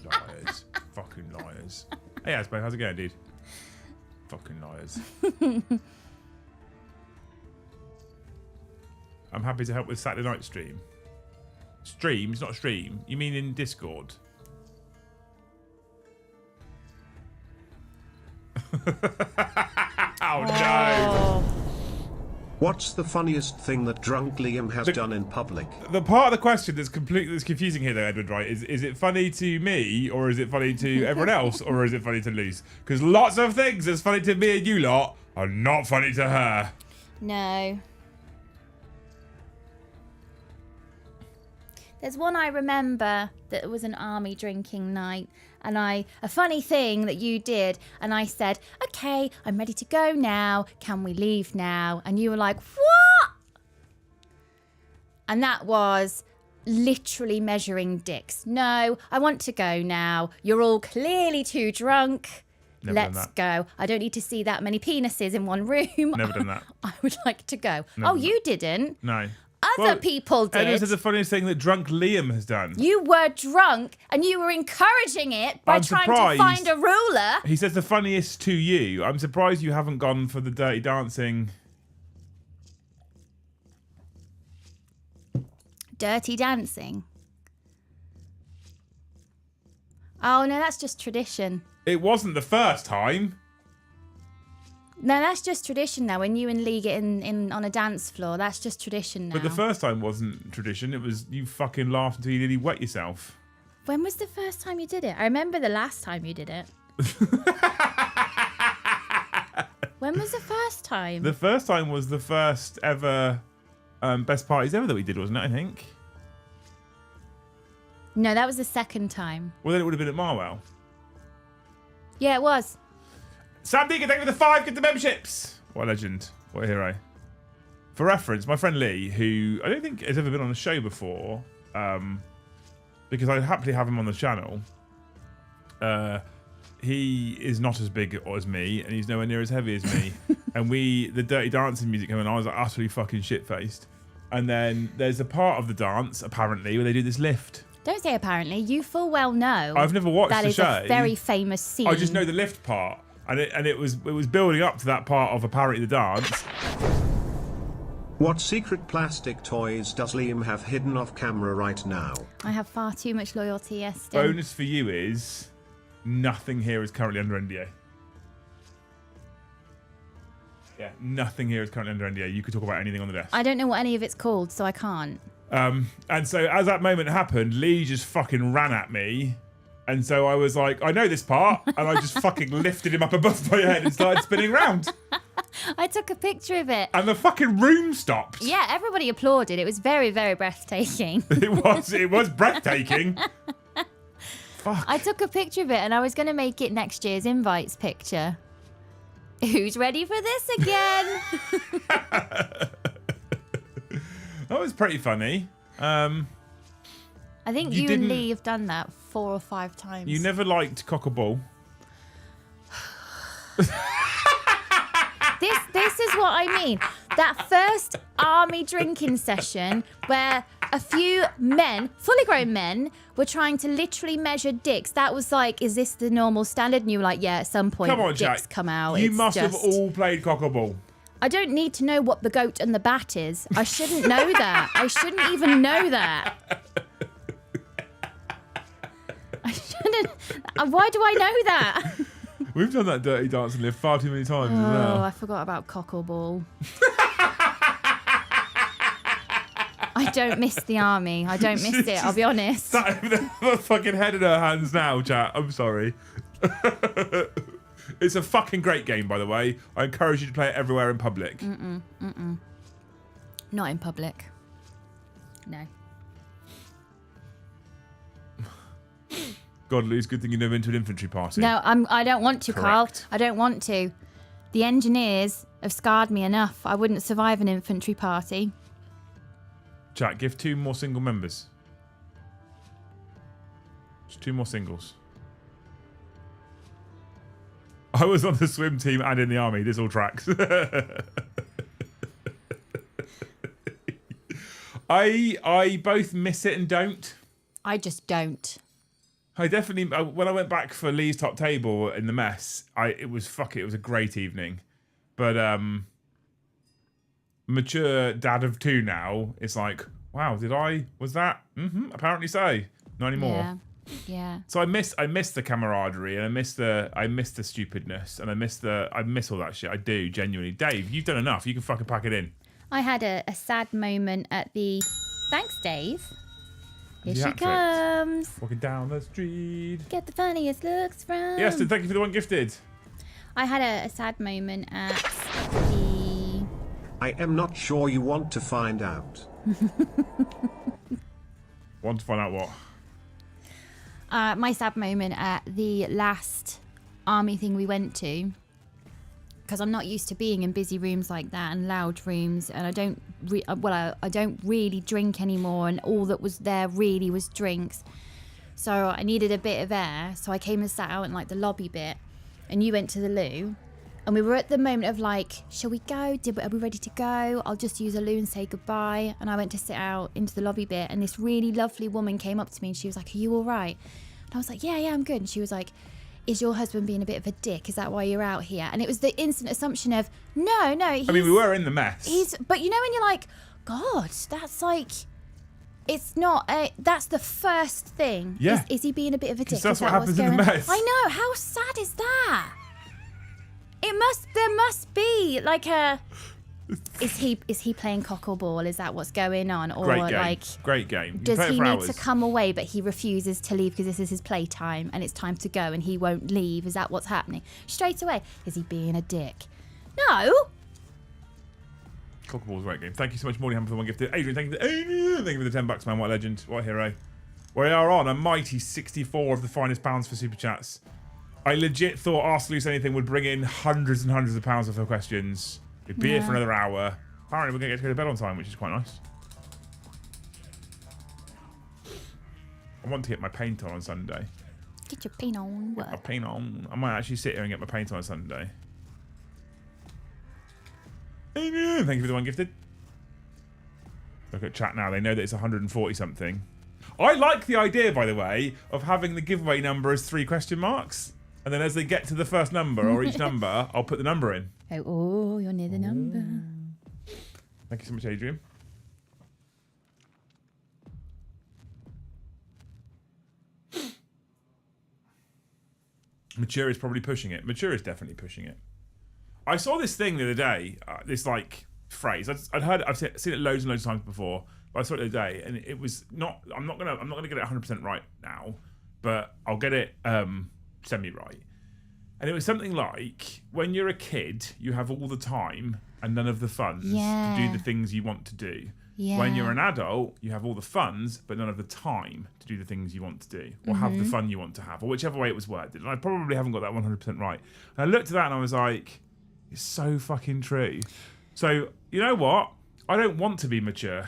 Liars. Fucking liars. Hey, Aspo, how's it going, dude? Fucking liars. I'm happy to help with Saturday night stream. Stream? It's not stream. You mean in Discord? Oh no! What's the funniest thing that drunk Liam has done in public? The part of the question that's confusing here, though, Edward, right? Is it funny to me, or is it funny to everyone else, or is it funny to Luce? Because lots of things that's funny to me and you lot are not funny to her. No. There's one I remember that was an army drinking night, and a funny thing that you did, and I said, okay, I'm ready to go now. Can we leave now? And you were like, what? And that was literally measuring dicks. No, I want to go now. You're all clearly too drunk. Never Let's go. I don't need to see that many penises in one room. Never done that. I would like to go. Never you didn't? No. Other people did. And this is the funniest thing that drunk Liam has done. You were drunk and you were encouraging it by trying to find a ruler. He says the funniest to you. I'm surprised you haven't gone for the Dirty Dancing. Dirty Dancing? Oh, no, that's just tradition. It wasn't the first time. No, that's just tradition now. When you and Lee get in on a dance floor, that's just tradition now. But the first time wasn't tradition. It was you fucking laughed until you nearly wet yourself. When was the first time you did it? I remember the last time you did it. When was the first time? The first time was the first ever best parties ever that we did, wasn't it, I think? No, that was the second time. Well, then it would have been at Marwell. Yeah, it was. Sam Deacon, thank you for the 5 gift memberships. What a legend. What a hero. For reference, my friend Lee, who I don't think has ever been on the show before, because I happily have him on the channel. He is not as big as me, and he's nowhere near as heavy as me. And the Dirty Dancing music came on, I was like utterly fucking shit-faced. And then there's a part of the dance, apparently, where they do this lift. Don't say apparently. You full well know. I've never watched the show. That is a very famous scene. I just know the lift part, and it was building up to that part of apparently the dance. What secret plastic toys does Liam have hidden off camera right now? I have far too much loyalty, Eston. Bonus for you is nothing here is currently under NDA. Yeah, nothing here is currently under NDA. You could talk about anything on the desk. I don't know what any of it's called, so I can't. And so as that moment happened, Lee just fucking ran at me. And so I was like, I know this part. And I just fucking lifted him up above my head and started spinning around. I took a picture of it. And the fucking room stopped. Yeah, everybody applauded. It was very, very breathtaking. It was breathtaking. Fuck. I took a picture of it and I was going to make it next year's invites picture. Who's ready for this again? That was pretty funny. I think you and Lee have done that 4 or 5 times. You never liked cock a ball. This is what I mean. That first army drinking session where a few men, fully grown men, were trying to literally measure dicks. That was like, is this the normal standard? And you were like, yeah, at some point Come on, dicks Jack. come out. You It's must have just... all played cock a ball. I don't need to know what the goat and the bat is. I shouldn't know that. I shouldn't even know that. I shouldn't. Why do I know that? We've done that dirty dancing lift far too many times as Oh, well. I forgot about cockle ball. I don't miss the army. I don't miss it, I'll be honest. Sat with a fucking head in her hands now, chat. I'm sorry. It's a fucking great game, by the way. I encourage you to play it everywhere in public. Not in public. No. God, Lou, it's a good thing you've never been to an infantry party. No, I don't want to, Carl. Correct. I don't want to. The engineers have scarred me enough. I wouldn't survive an infantry party. Chat, give 2 more single members. Just 2 more singles. I was on the swim team and in the army. This all tracks. I both miss it and don't. I just don't. I definitely, when I went back for Lee's top table in the mess, it was a great evening. But mature dad of 2 now, it's like, wow, was that? Apparently so. Not anymore. Yeah. So I miss the camaraderie, and I miss the stupidness, and I miss all that shit. I do, genuinely. Dave, you've done enough. You can fucking pack it in. I had a sad moment at the... Thanks, Dave. Here You she had to. comes. Walking down the street. Get the funniest looks from... Yes, and thank you for the one gifted. I had a sad moment at the... I am not sure you want to find out. Want to find out what? My sad moment at the last army thing we went to, because I'm not used to being in busy rooms like that and loud rooms, and I don't really drink anymore, and all that was there really was drinks. So I needed a bit of air, so I came and sat out in like the lobby bit, and you went to the loo, and we were at the moment of like, shall we go? Are we ready to go? I'll just use a loo and say goodbye. And I went to sit out into the lobby bit, and this really lovely woman came up to me and she was like, are you all right? And I was like, yeah, I'm good. And she was like, is your husband being a bit of a dick? Is that why you're out here? And it was the instant assumption of, no. I mean, we were in the mess. But you know when you're like, God, that's like, it's not, that's the first thing. Yeah. Is he being a bit of a dick? That's Is what that what's happens in the going on? mess. I know, how sad is that? There must be like a, is he playing cockle ball? Is that what's going on? Or Great game. like, Great game. You does play it he for need hours. to come away but he refuses to leave because this is his playtime and it's time to go and he won't leave? Is that what's happening? Straight away, is he being a dick? No. Cockaball's a great game. Thank you so much, Morning Hammer, for the one gifted. Adrian, thank you for the $10, man. What a legend. What a hero. We are on a mighty 64 of the finest pounds for super chats. I legit thought Ask Loose Anything would bring in hundreds and hundreds of pounds worth of questions. It'd be it for another hour. Apparently we're going to get to go to bed on time, which is quite nice. I want to get my paint on Sunday. Get your paint on. Get my paint on. I might actually sit here and get my paint on Sunday. Amen. Thank you for the one gifted. Look at chat now. They know that it's 140 something. I like the idea, by the way, of having the giveaway number as 3 question marks. And then as they get to the first number or each number, I'll put the number in. Oh, you're near the number. Thank you so much, Adrian. Mature is probably pushing it. Mature is definitely pushing it. I saw this thing the other day, this like phrase. I've seen it loads and loads of times before, but I saw it the other day, and it was not. I'm not gonna get it 100% right now, but I'll get it semi-right. And it was something like, when you're a kid, you have all the time and none of the funds to do the things you want to do. Yeah. When you're an adult, you have all the funds, but none of the time to do the things you want to do, or have the fun you want to have, or whichever way it was worded. And I probably haven't got that 100% right. And I looked at that and I was like, it's so fucking true. So, you know what? I don't want to be mature.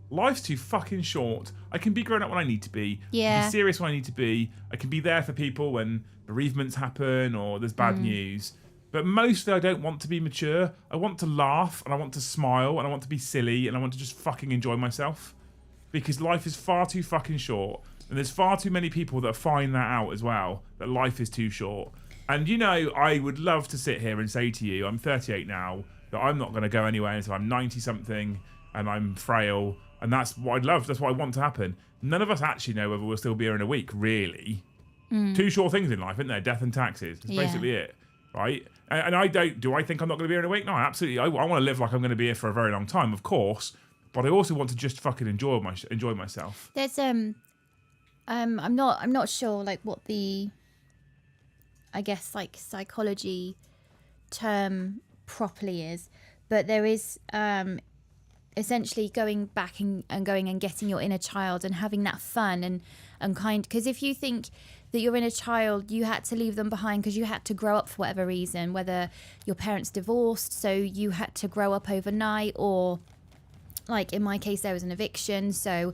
Life's too fucking short. I can be grown up when I need to be. I can be serious when I need to be. I can be there for people when bereavements happen or there's bad news. But mostly I don't want to be mature. I want to laugh and I want to smile and I want to be silly and I want to just fucking enjoy myself. Because life is far too fucking short. And there's far too many people that find that out as well, that life is too short. And you know, I would love to sit here and say to you, I'm 38 now, that I'm not going to go anywhere until I'm 90 something and I'm frail. And that's what I'd love. That's what I want to happen. None of us actually know whether we'll still be here in a week, really. Two short things in life, isn't there? Death and taxes. That's basically it, right? And I don't. Do I think I'm not going to be here in a week? No, absolutely. I want to live like I'm going to be here for a very long time, of course. But I also want to just fucking enjoy myself. There's I'm not sure like what the, I guess like psychology term properly is, but there is essentially going back and going and getting your inner child and having that fun and kind, because if you think that your inner child, you had to leave them behind because you had to grow up for whatever reason, whether your parents divorced, so you had to grow up overnight, or like in my case there was an eviction, so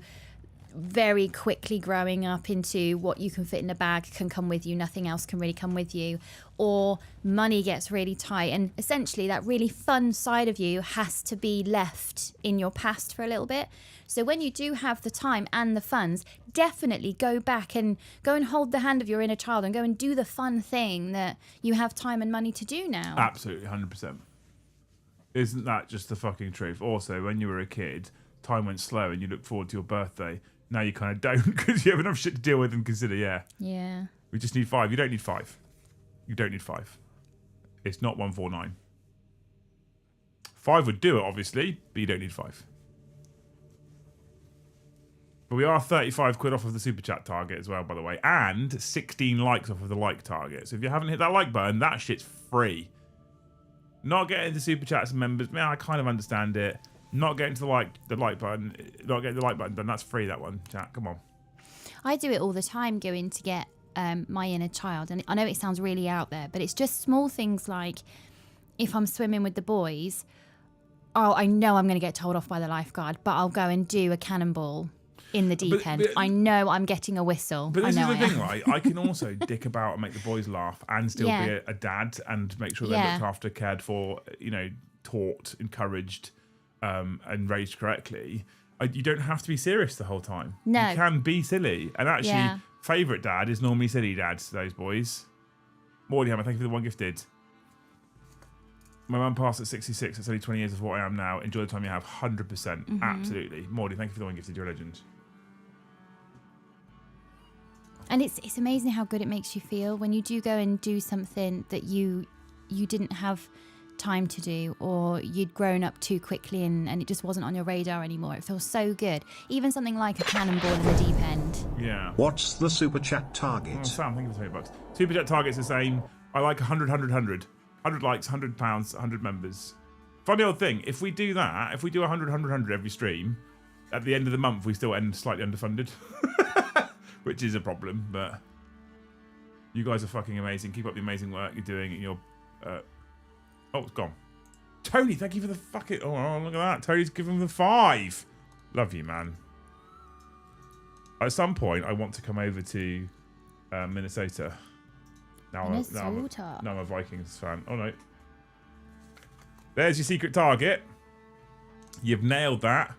very quickly growing up into what you can fit in a bag can come with you, nothing else can really come with you, or money gets really tight, and essentially that really fun side of you has to be left in your past for a little bit. So when you do have the time and the funds, definitely go back and hold the hand of your inner child and go and do the fun thing that you have time and money to do now. Absolutely, 100%. Isn't that just the fucking truth? Also, when you were a kid, time went slow and you looked forward to your birthday. Now you kind of don't because you have enough shit to deal with and consider, Yeah. We just need 5. You don't need 5. You don't need 5. It's not 149. 5 would do it, obviously, but you don't need 5. But we are 35 quid off of the super chat target as well, by the way, and 16 likes off of the like target. So if you haven't hit that like button, that shit's free. Not getting the super chats and members, man, I kind of understand it. Not getting to the like button, not getting the like button done, that's free, that one. Chat, come on. I do it all the time, going to get my inner child, and I know it sounds really out there, but it's just small things like if I'm swimming with the boys, I know I'm going to get told off by the lifeguard, but I'll go and do a cannonball in the deep end. I know I'm getting a whistle. But this is the thing, right? I can also dick about and make the boys laugh and still be a dad and make sure they're looked after, cared for, you know, taught, encouraged, and raised correctly. You don't have to be serious the whole time. No. You can be silly. And actually, favourite dad is normally silly dads, those boys. Warhammer, thank you for the one gifted. My mum passed at 66. It's only 20 years of what I am now. Enjoy the time you have. 100%. Absolutely. Mordy, thank you for the one gifted. You're a legend. And it's amazing how good it makes you feel when you do go and do something that you didn't have time to do, or you'd grown up too quickly and it just wasn't on your radar anymore. It feels so good. Even something like a cannonball in the deep end. Yeah. What's the super chat target? Oh, Sam, thank you for $20. Super chat target's the same. I like 100, 100, 100. 100 likes, 100 pounds, 100 members. Funny old thing, if we do that, if we do 100, 100, 100 every stream, at the end of the month we still end slightly underfunded. Which is a problem, but you guys are fucking amazing. Keep up the amazing work you're doing. Oh, it's gone. Tony, thank you for the fucking... Oh, look at that. Tony's giving the 5. Love you, man. At some point, I want to come over to Minnesota. Now I'm a Vikings fan. Oh, no. There's your secret target. You've nailed that.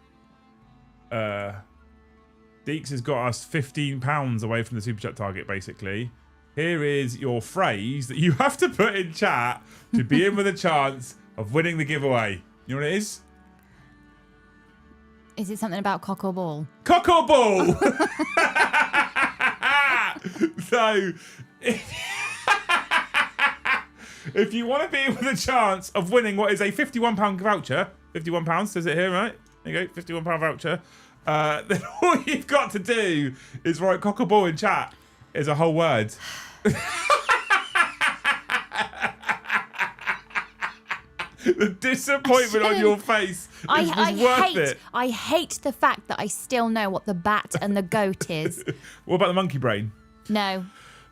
Deeks has got us £15 away from the Super Chat target, basically. Here is your phrase that you have to put in chat to be in with a chance of winning the giveaway. You know what it is? Is it something about cock or ball? Cock or ball! So, if you want to be in with a chance of winning what is a £51 voucher, £51, says it here, right? There you go, £51 voucher. Then all you've got to do is write cock or ball in chat. Is a whole word. The disappointment on your face was worth it. I hate the fact that I still know what the bat and the goat is. What about the monkey brain? No.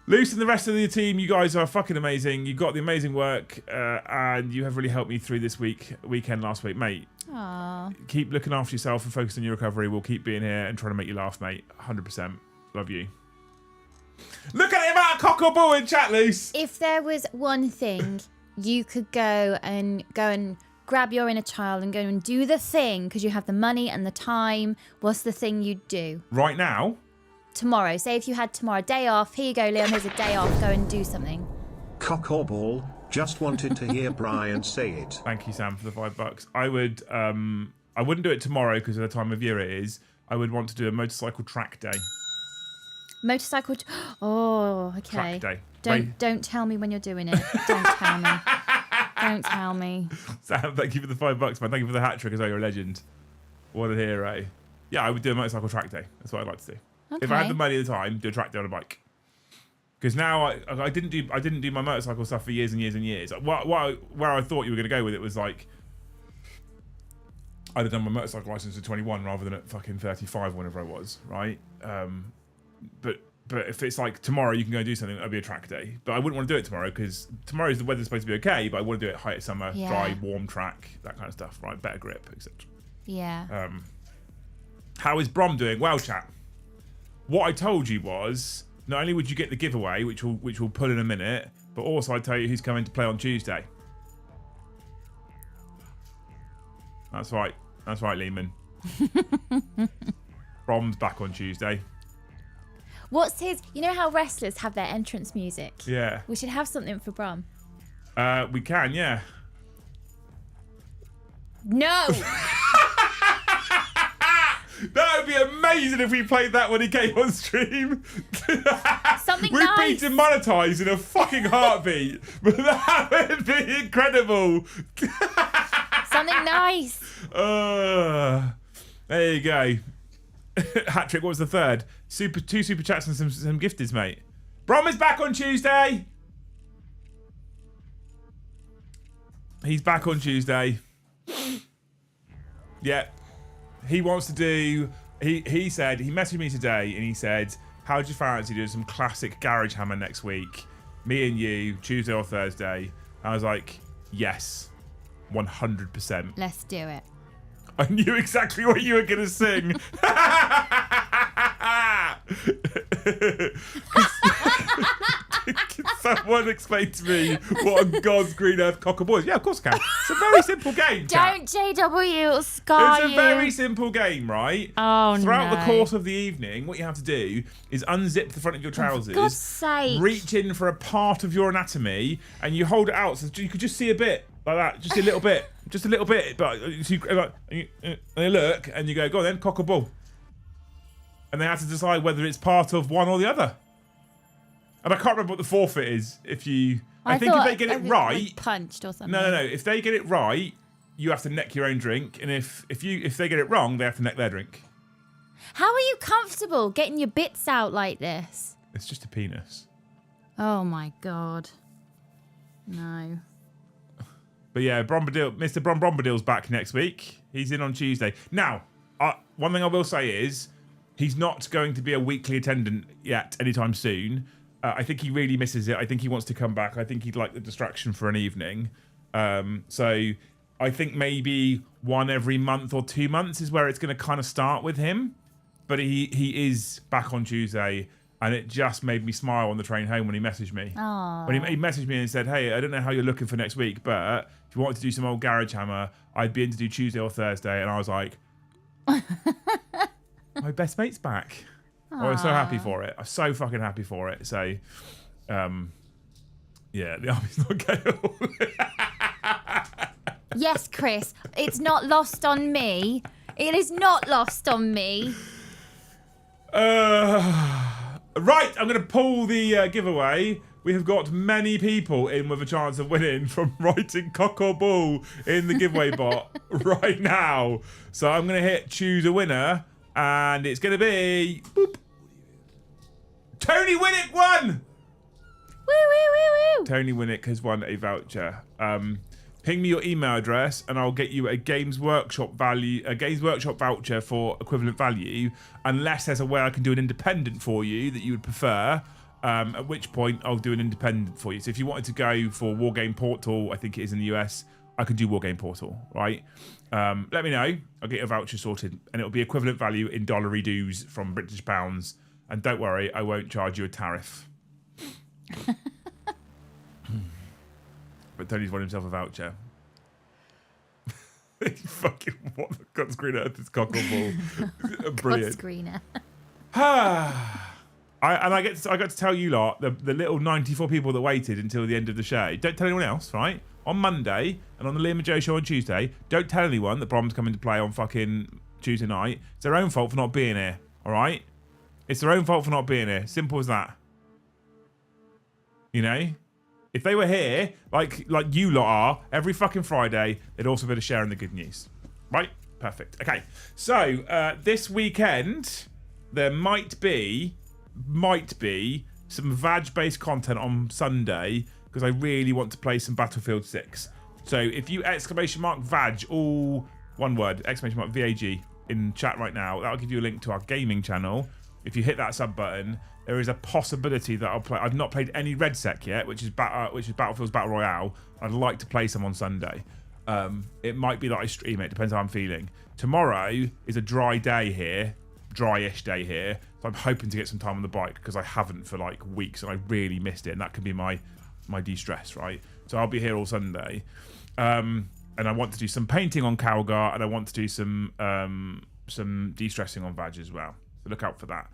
Luce and the rest of the team, you guys are fucking amazing. You got the amazing work, and you have really helped me through this weekend last week, mate. Aww. Keep looking after yourself and focus on your recovery. We'll keep being here and trying to make you laugh, mate. 100%. Love you. Look at the amount of cock or ball in chat, Luce. If there was one thing you could go and grab your inner child and go and do the thing because you have the money and the time, what's the thing you'd do? Right now? Tomorrow. Say if you had tomorrow, day off. Here you go, Liam. Here's a day off. Go and do something. Cock or ball. Just wanted to hear Brian say it. Thank you, Sam, for the $5. I wouldn't do it tomorrow because of the time of year it is. I would want to do a motorcycle track day. Motorcycle. Oh, okay. Track day. Don't tell me when you're doing it. Don't tell me. Don't tell me. Sam, thank you for the $5, man. Thank you for the hat trick as well. You're a legend. What a hero. Yeah, I would do a motorcycle track day. That's what I'd like to do. Okay. If I had the money at the time, do a track day on a bike. Because now I didn't do my motorcycle stuff for years and years and years. Where I thought you were going to go with it was like I'd have done my motorcycle license at 21 rather than at fucking 35, whenever I was, right? But if it's like tomorrow you can go and do something, that'll be a track day. But I wouldn't want to do it tomorrow because tomorrow's the weather's supposed to be okay, but I want to do it height of summer, dry, warm track, that kind of stuff, right? Better grip, etc. Yeah. How is Brom doing? Well, chat. What I told you was not only would you get the giveaway, which we'll pull in a minute, but also I'd tell you who's coming to play on Tuesday. That's right. That's right, Lehman. Brom's back on Tuesday. What's his... You know how wrestlers have their entrance music? Yeah. We should have something for Brom. We can, yeah. No! That would be amazing if we played that when he came on stream. Something We'd nice. be demonetized in a fucking heartbeat. But that would be incredible. Something nice. There you go. Hat trick, what was the third? Two super chats and some gifties, mate. Brom is back on Tuesday. He's back on Tuesday. Yeah. He wants to do... He said... He messaged me today and he said, how do you fancy doing some classic Garage Hammer next week? Me and you, Tuesday or Thursday. I was like, yes. 100%. Let's do it. I knew exactly what you were going to sing. Can someone explain to me what on God's green earth cock and ball is? Yeah, of course I can. It's a very simple game. Don't JW scar you. It's a very simple game, right? Oh, Throughout no. the course of the evening, what you have to do is unzip the front of your trousers. For God's sake. Reach in for a part of your anatomy, and you hold it out so you could just see a bit. Like that, just a little bit. Just a little bit. But you look, and you go on then, cock or ball. And they have to decide whether it's part of one or the other. And I can't remember what the forfeit is. If they get it right, punched or something. No. If they get it right, you have to neck your own drink, and if they get it wrong, they have to neck their drink. How are you comfortable getting your bits out like this? It's just a penis. Oh my God. No. But yeah, Mr. Brom Bombadil's back next week. He's in on Tuesday. Now, one thing I will say is he's not going to be a weekly attendant yet anytime soon. I think he really misses it. I think he wants to come back. I think he'd like the distraction for an evening. So I think maybe one every month or 2 months is where it's going to kind of start with him. But he is back on Tuesday, and it just made me smile on the train home when he messaged me. Aww. When he messaged me and said, hey, I don't know how you're looking for next week, but if you wanted to do some old garage hammer, I'd be in to do Tuesday or Thursday. And I was like, my best mate's back. I was so happy for it. I'm so fucking happy for it. So, yeah, the army's not Gale. Yes, Chris, it's not lost on me. It is not lost on me. Right, I'm going to pull the giveaway. We have got many people in with a chance of winning from writing cock or bull in the giveaway bot right now. So I'm going to hit choose a winner, and it's going to be boop, Tony Winnick won. Woo, woo, woo, woo. Tony Winnick has won a voucher. Ping me your email address and I'll get you a Games Workshop voucher for equivalent value, unless there's a way I can do an independent for you that you would prefer. At which point I'll do an independent for you. So if you wanted to go for Wargame Portal, I think it is in the US, I can do Wargame Portal, right? Let me know. I'll get your voucher sorted, and it'll be equivalent value in dollary dues from British pounds. And don't worry, I won't charge you a tariff. But Tony's won himself a voucher. Fucking what the God's green earth is cock or ball. Brilliant. God's greener. I got to tell you lot, the little 94 people that waited until the end of the show. Don't tell anyone else, right? On Monday and on the Liam and Joe show on Tuesday, don't tell anyone that Brom's coming to play on fucking Tuesday night. It's their own fault for not being here, all right? It's their own fault for not being here. Simple as that. You know? If they were here, like you lot are, every fucking Friday, they'd also be able to share in the good news. Right? Perfect. Okay. So, this weekend, there might be some VAG-based content on Sunday, because I really want to play some Battlefield 6. So, if you !VAG, all one word, !VAG, in chat right now, that'll give you a link to our gaming channel. If you hit that sub button, there is a possibility that I'll play. I've not played any Red Sec yet, which is Battlefield's Battle Royale. I'd like to play some on Sunday. It might be that I stream it. Depends how I'm feeling. Tomorrow is a dry day here, dryish day here. So I'm hoping to get some time on the bike, because I haven't for like weeks and I really missed it. And that can be my de-stress, right? So I'll be here all Sunday. And I want to do some painting on Calgar, and I want to do some de-stressing on Vag as well. So look out for that.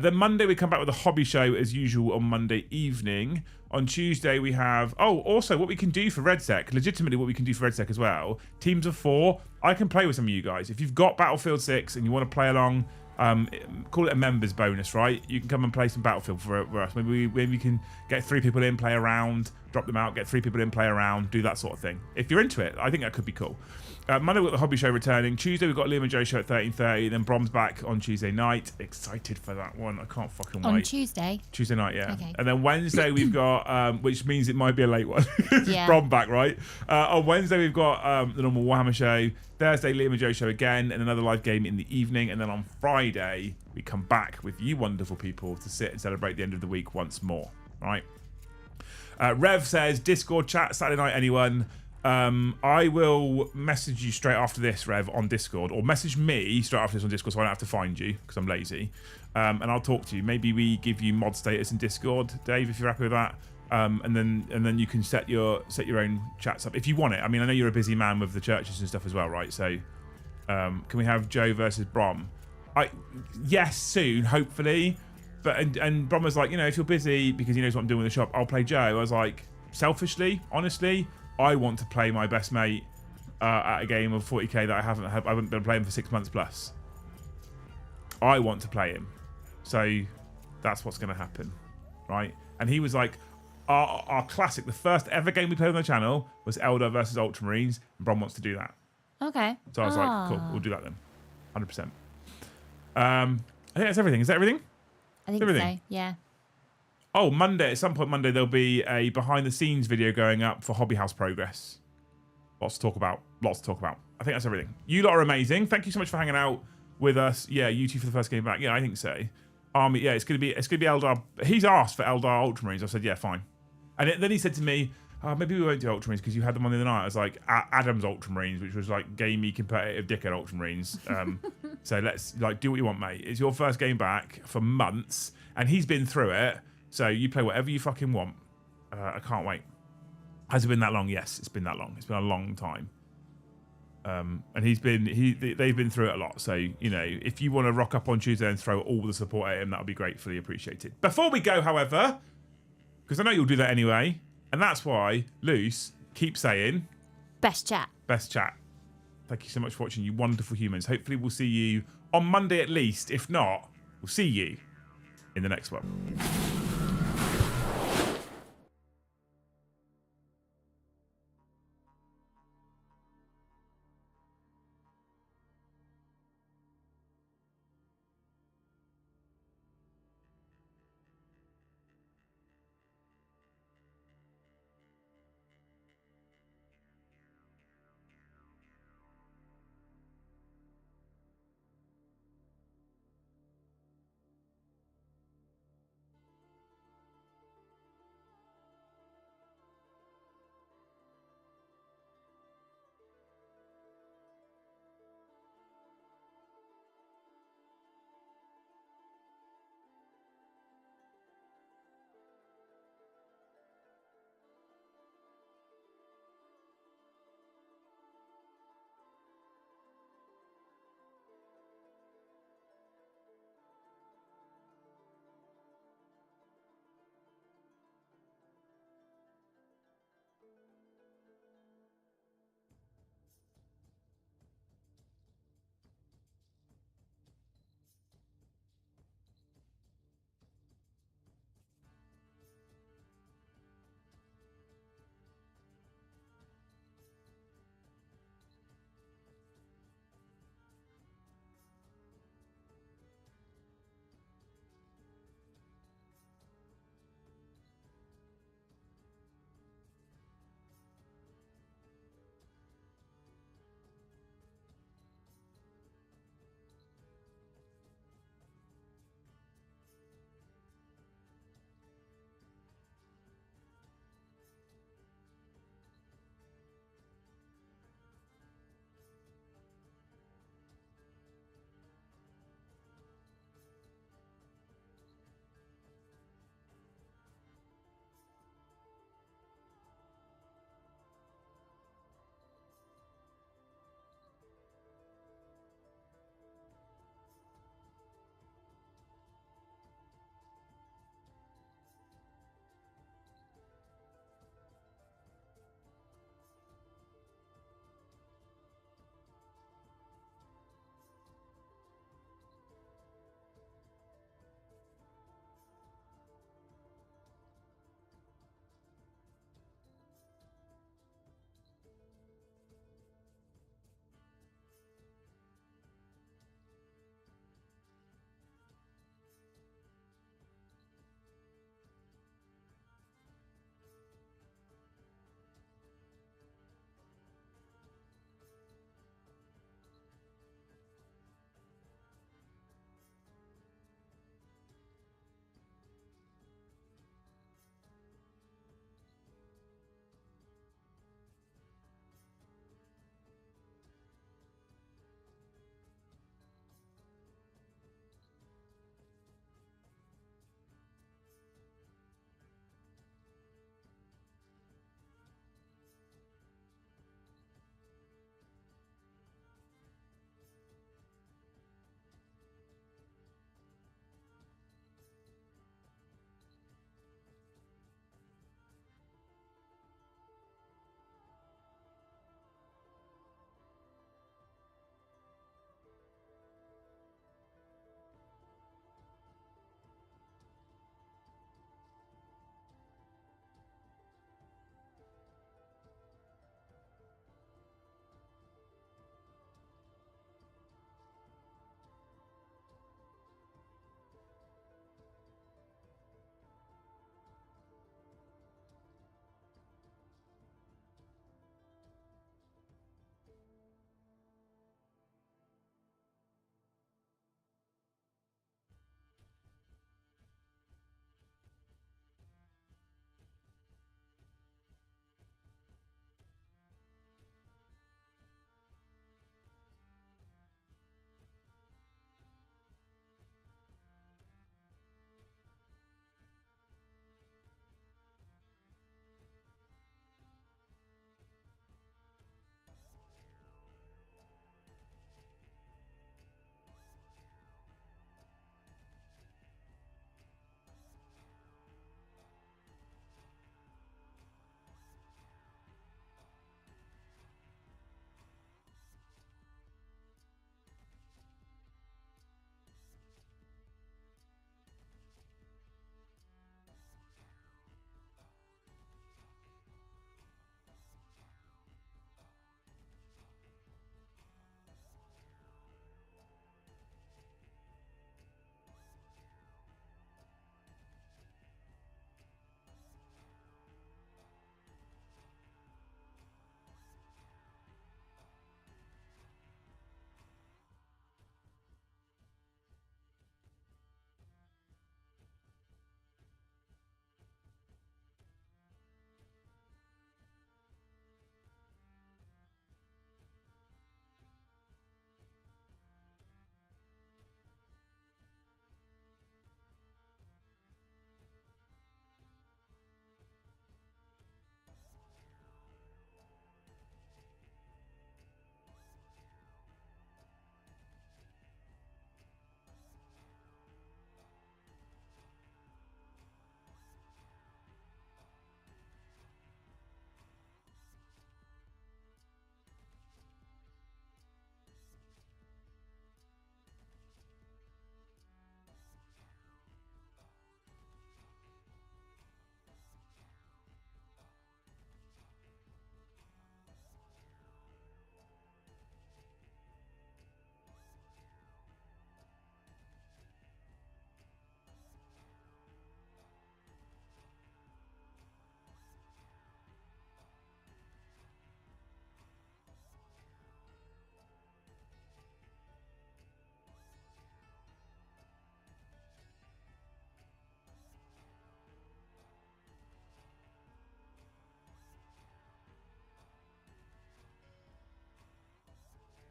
Then Monday we come back with a hobby show as usual on Monday evening. On Tuesday we have... Oh, also what we can do for Red Sec. Legitimately what we can do for Red Sec as well. Teams of 4. I can play with some of you guys. If you've got Battlefield 6 and you want to play along, call it a members bonus, right? You can come and play some Battlefield for us. Maybe we can get 3 people in, play around, drop them out, get 3 people in, play around, do that sort of thing. If you're into it, I think that could be cool. Monday we've got the hobby show returning. Tuesday we've got Liam and Joe show at 13:30. Then Brom's back on Tuesday night. Excited for that one. I can't fucking wait. On Tuesday? Tuesday night, yeah. Okay. And then Wednesday we've got, which means it might be a late one. Yeah. Brom back, right? On Wednesday we've got the normal Warhammer show. Thursday Liam and Joe show again, and another live game in the evening. And then on Friday we come back with you wonderful people to sit and celebrate the end of the week once more, right? Rev says, Discord chat Saturday night, anyone? I will message you straight after this, Rev, on Discord, or message me straight after this on Discord, so I don't have to find you because I'm lazy. And I'll talk to you. Maybe we give you mod status in Discord, Dave, if you're happy with that. And then you can set your own chats up if you want it. I mean, I know you're a busy man with the churches and stuff as well, right? So, can we have Joe versus Brom? Yes, soon, hopefully. But and Brom was like, you know, if you're busy because he knows what I'm doing in the shop, I'll play Joe. I was like, selfishly, honestly, I want to play my best mate at a game of 40k that I haven't been playing for 6 months plus. I want to play him, so that's what's going to happen, right? And he was like, our classic, the first ever game we played on the channel was Eldar versus Ultramarines, and Brom wants to do that. Okay. So I was like, cool, we'll do that then, 100%. I think that's everything. Is that everything? I think everything? So, yeah. Oh, Monday, at some point Monday, there'll be a behind-the-scenes video going up for Hobby House progress. Lots to talk about. I think that's everything. You lot are amazing. Thank you so much for hanging out with us. Yeah, you two for the first game back. Yeah, I think so. Army, yeah, it's gonna be Eldar. He's asked for Eldar Ultramarines. I said, yeah, fine. And then he said to me, oh, maybe we won't do Ultramarines because you had them on the other night. I was like, Adam's Ultramarines, which was like gamey, competitive, dickhead Ultramarines. So let's like do what you want, mate. It's your first game back for months, and he's been through it. So you play whatever you fucking want. I can't wait. Has it been that long? Yes, it's been that long. It's been a long time. And they've been through it a lot. So, you know, if you want to rock up on Tuesday and throw all the support at him, that would be gratefully appreciated. Before we go, however, because I know you'll do that anyway, and that's why, Luce, keep saying... Best chat. Best chat. Thank you so much for watching, you wonderful humans. Hopefully we'll see you on Monday at least. If not, we'll see you in the next one.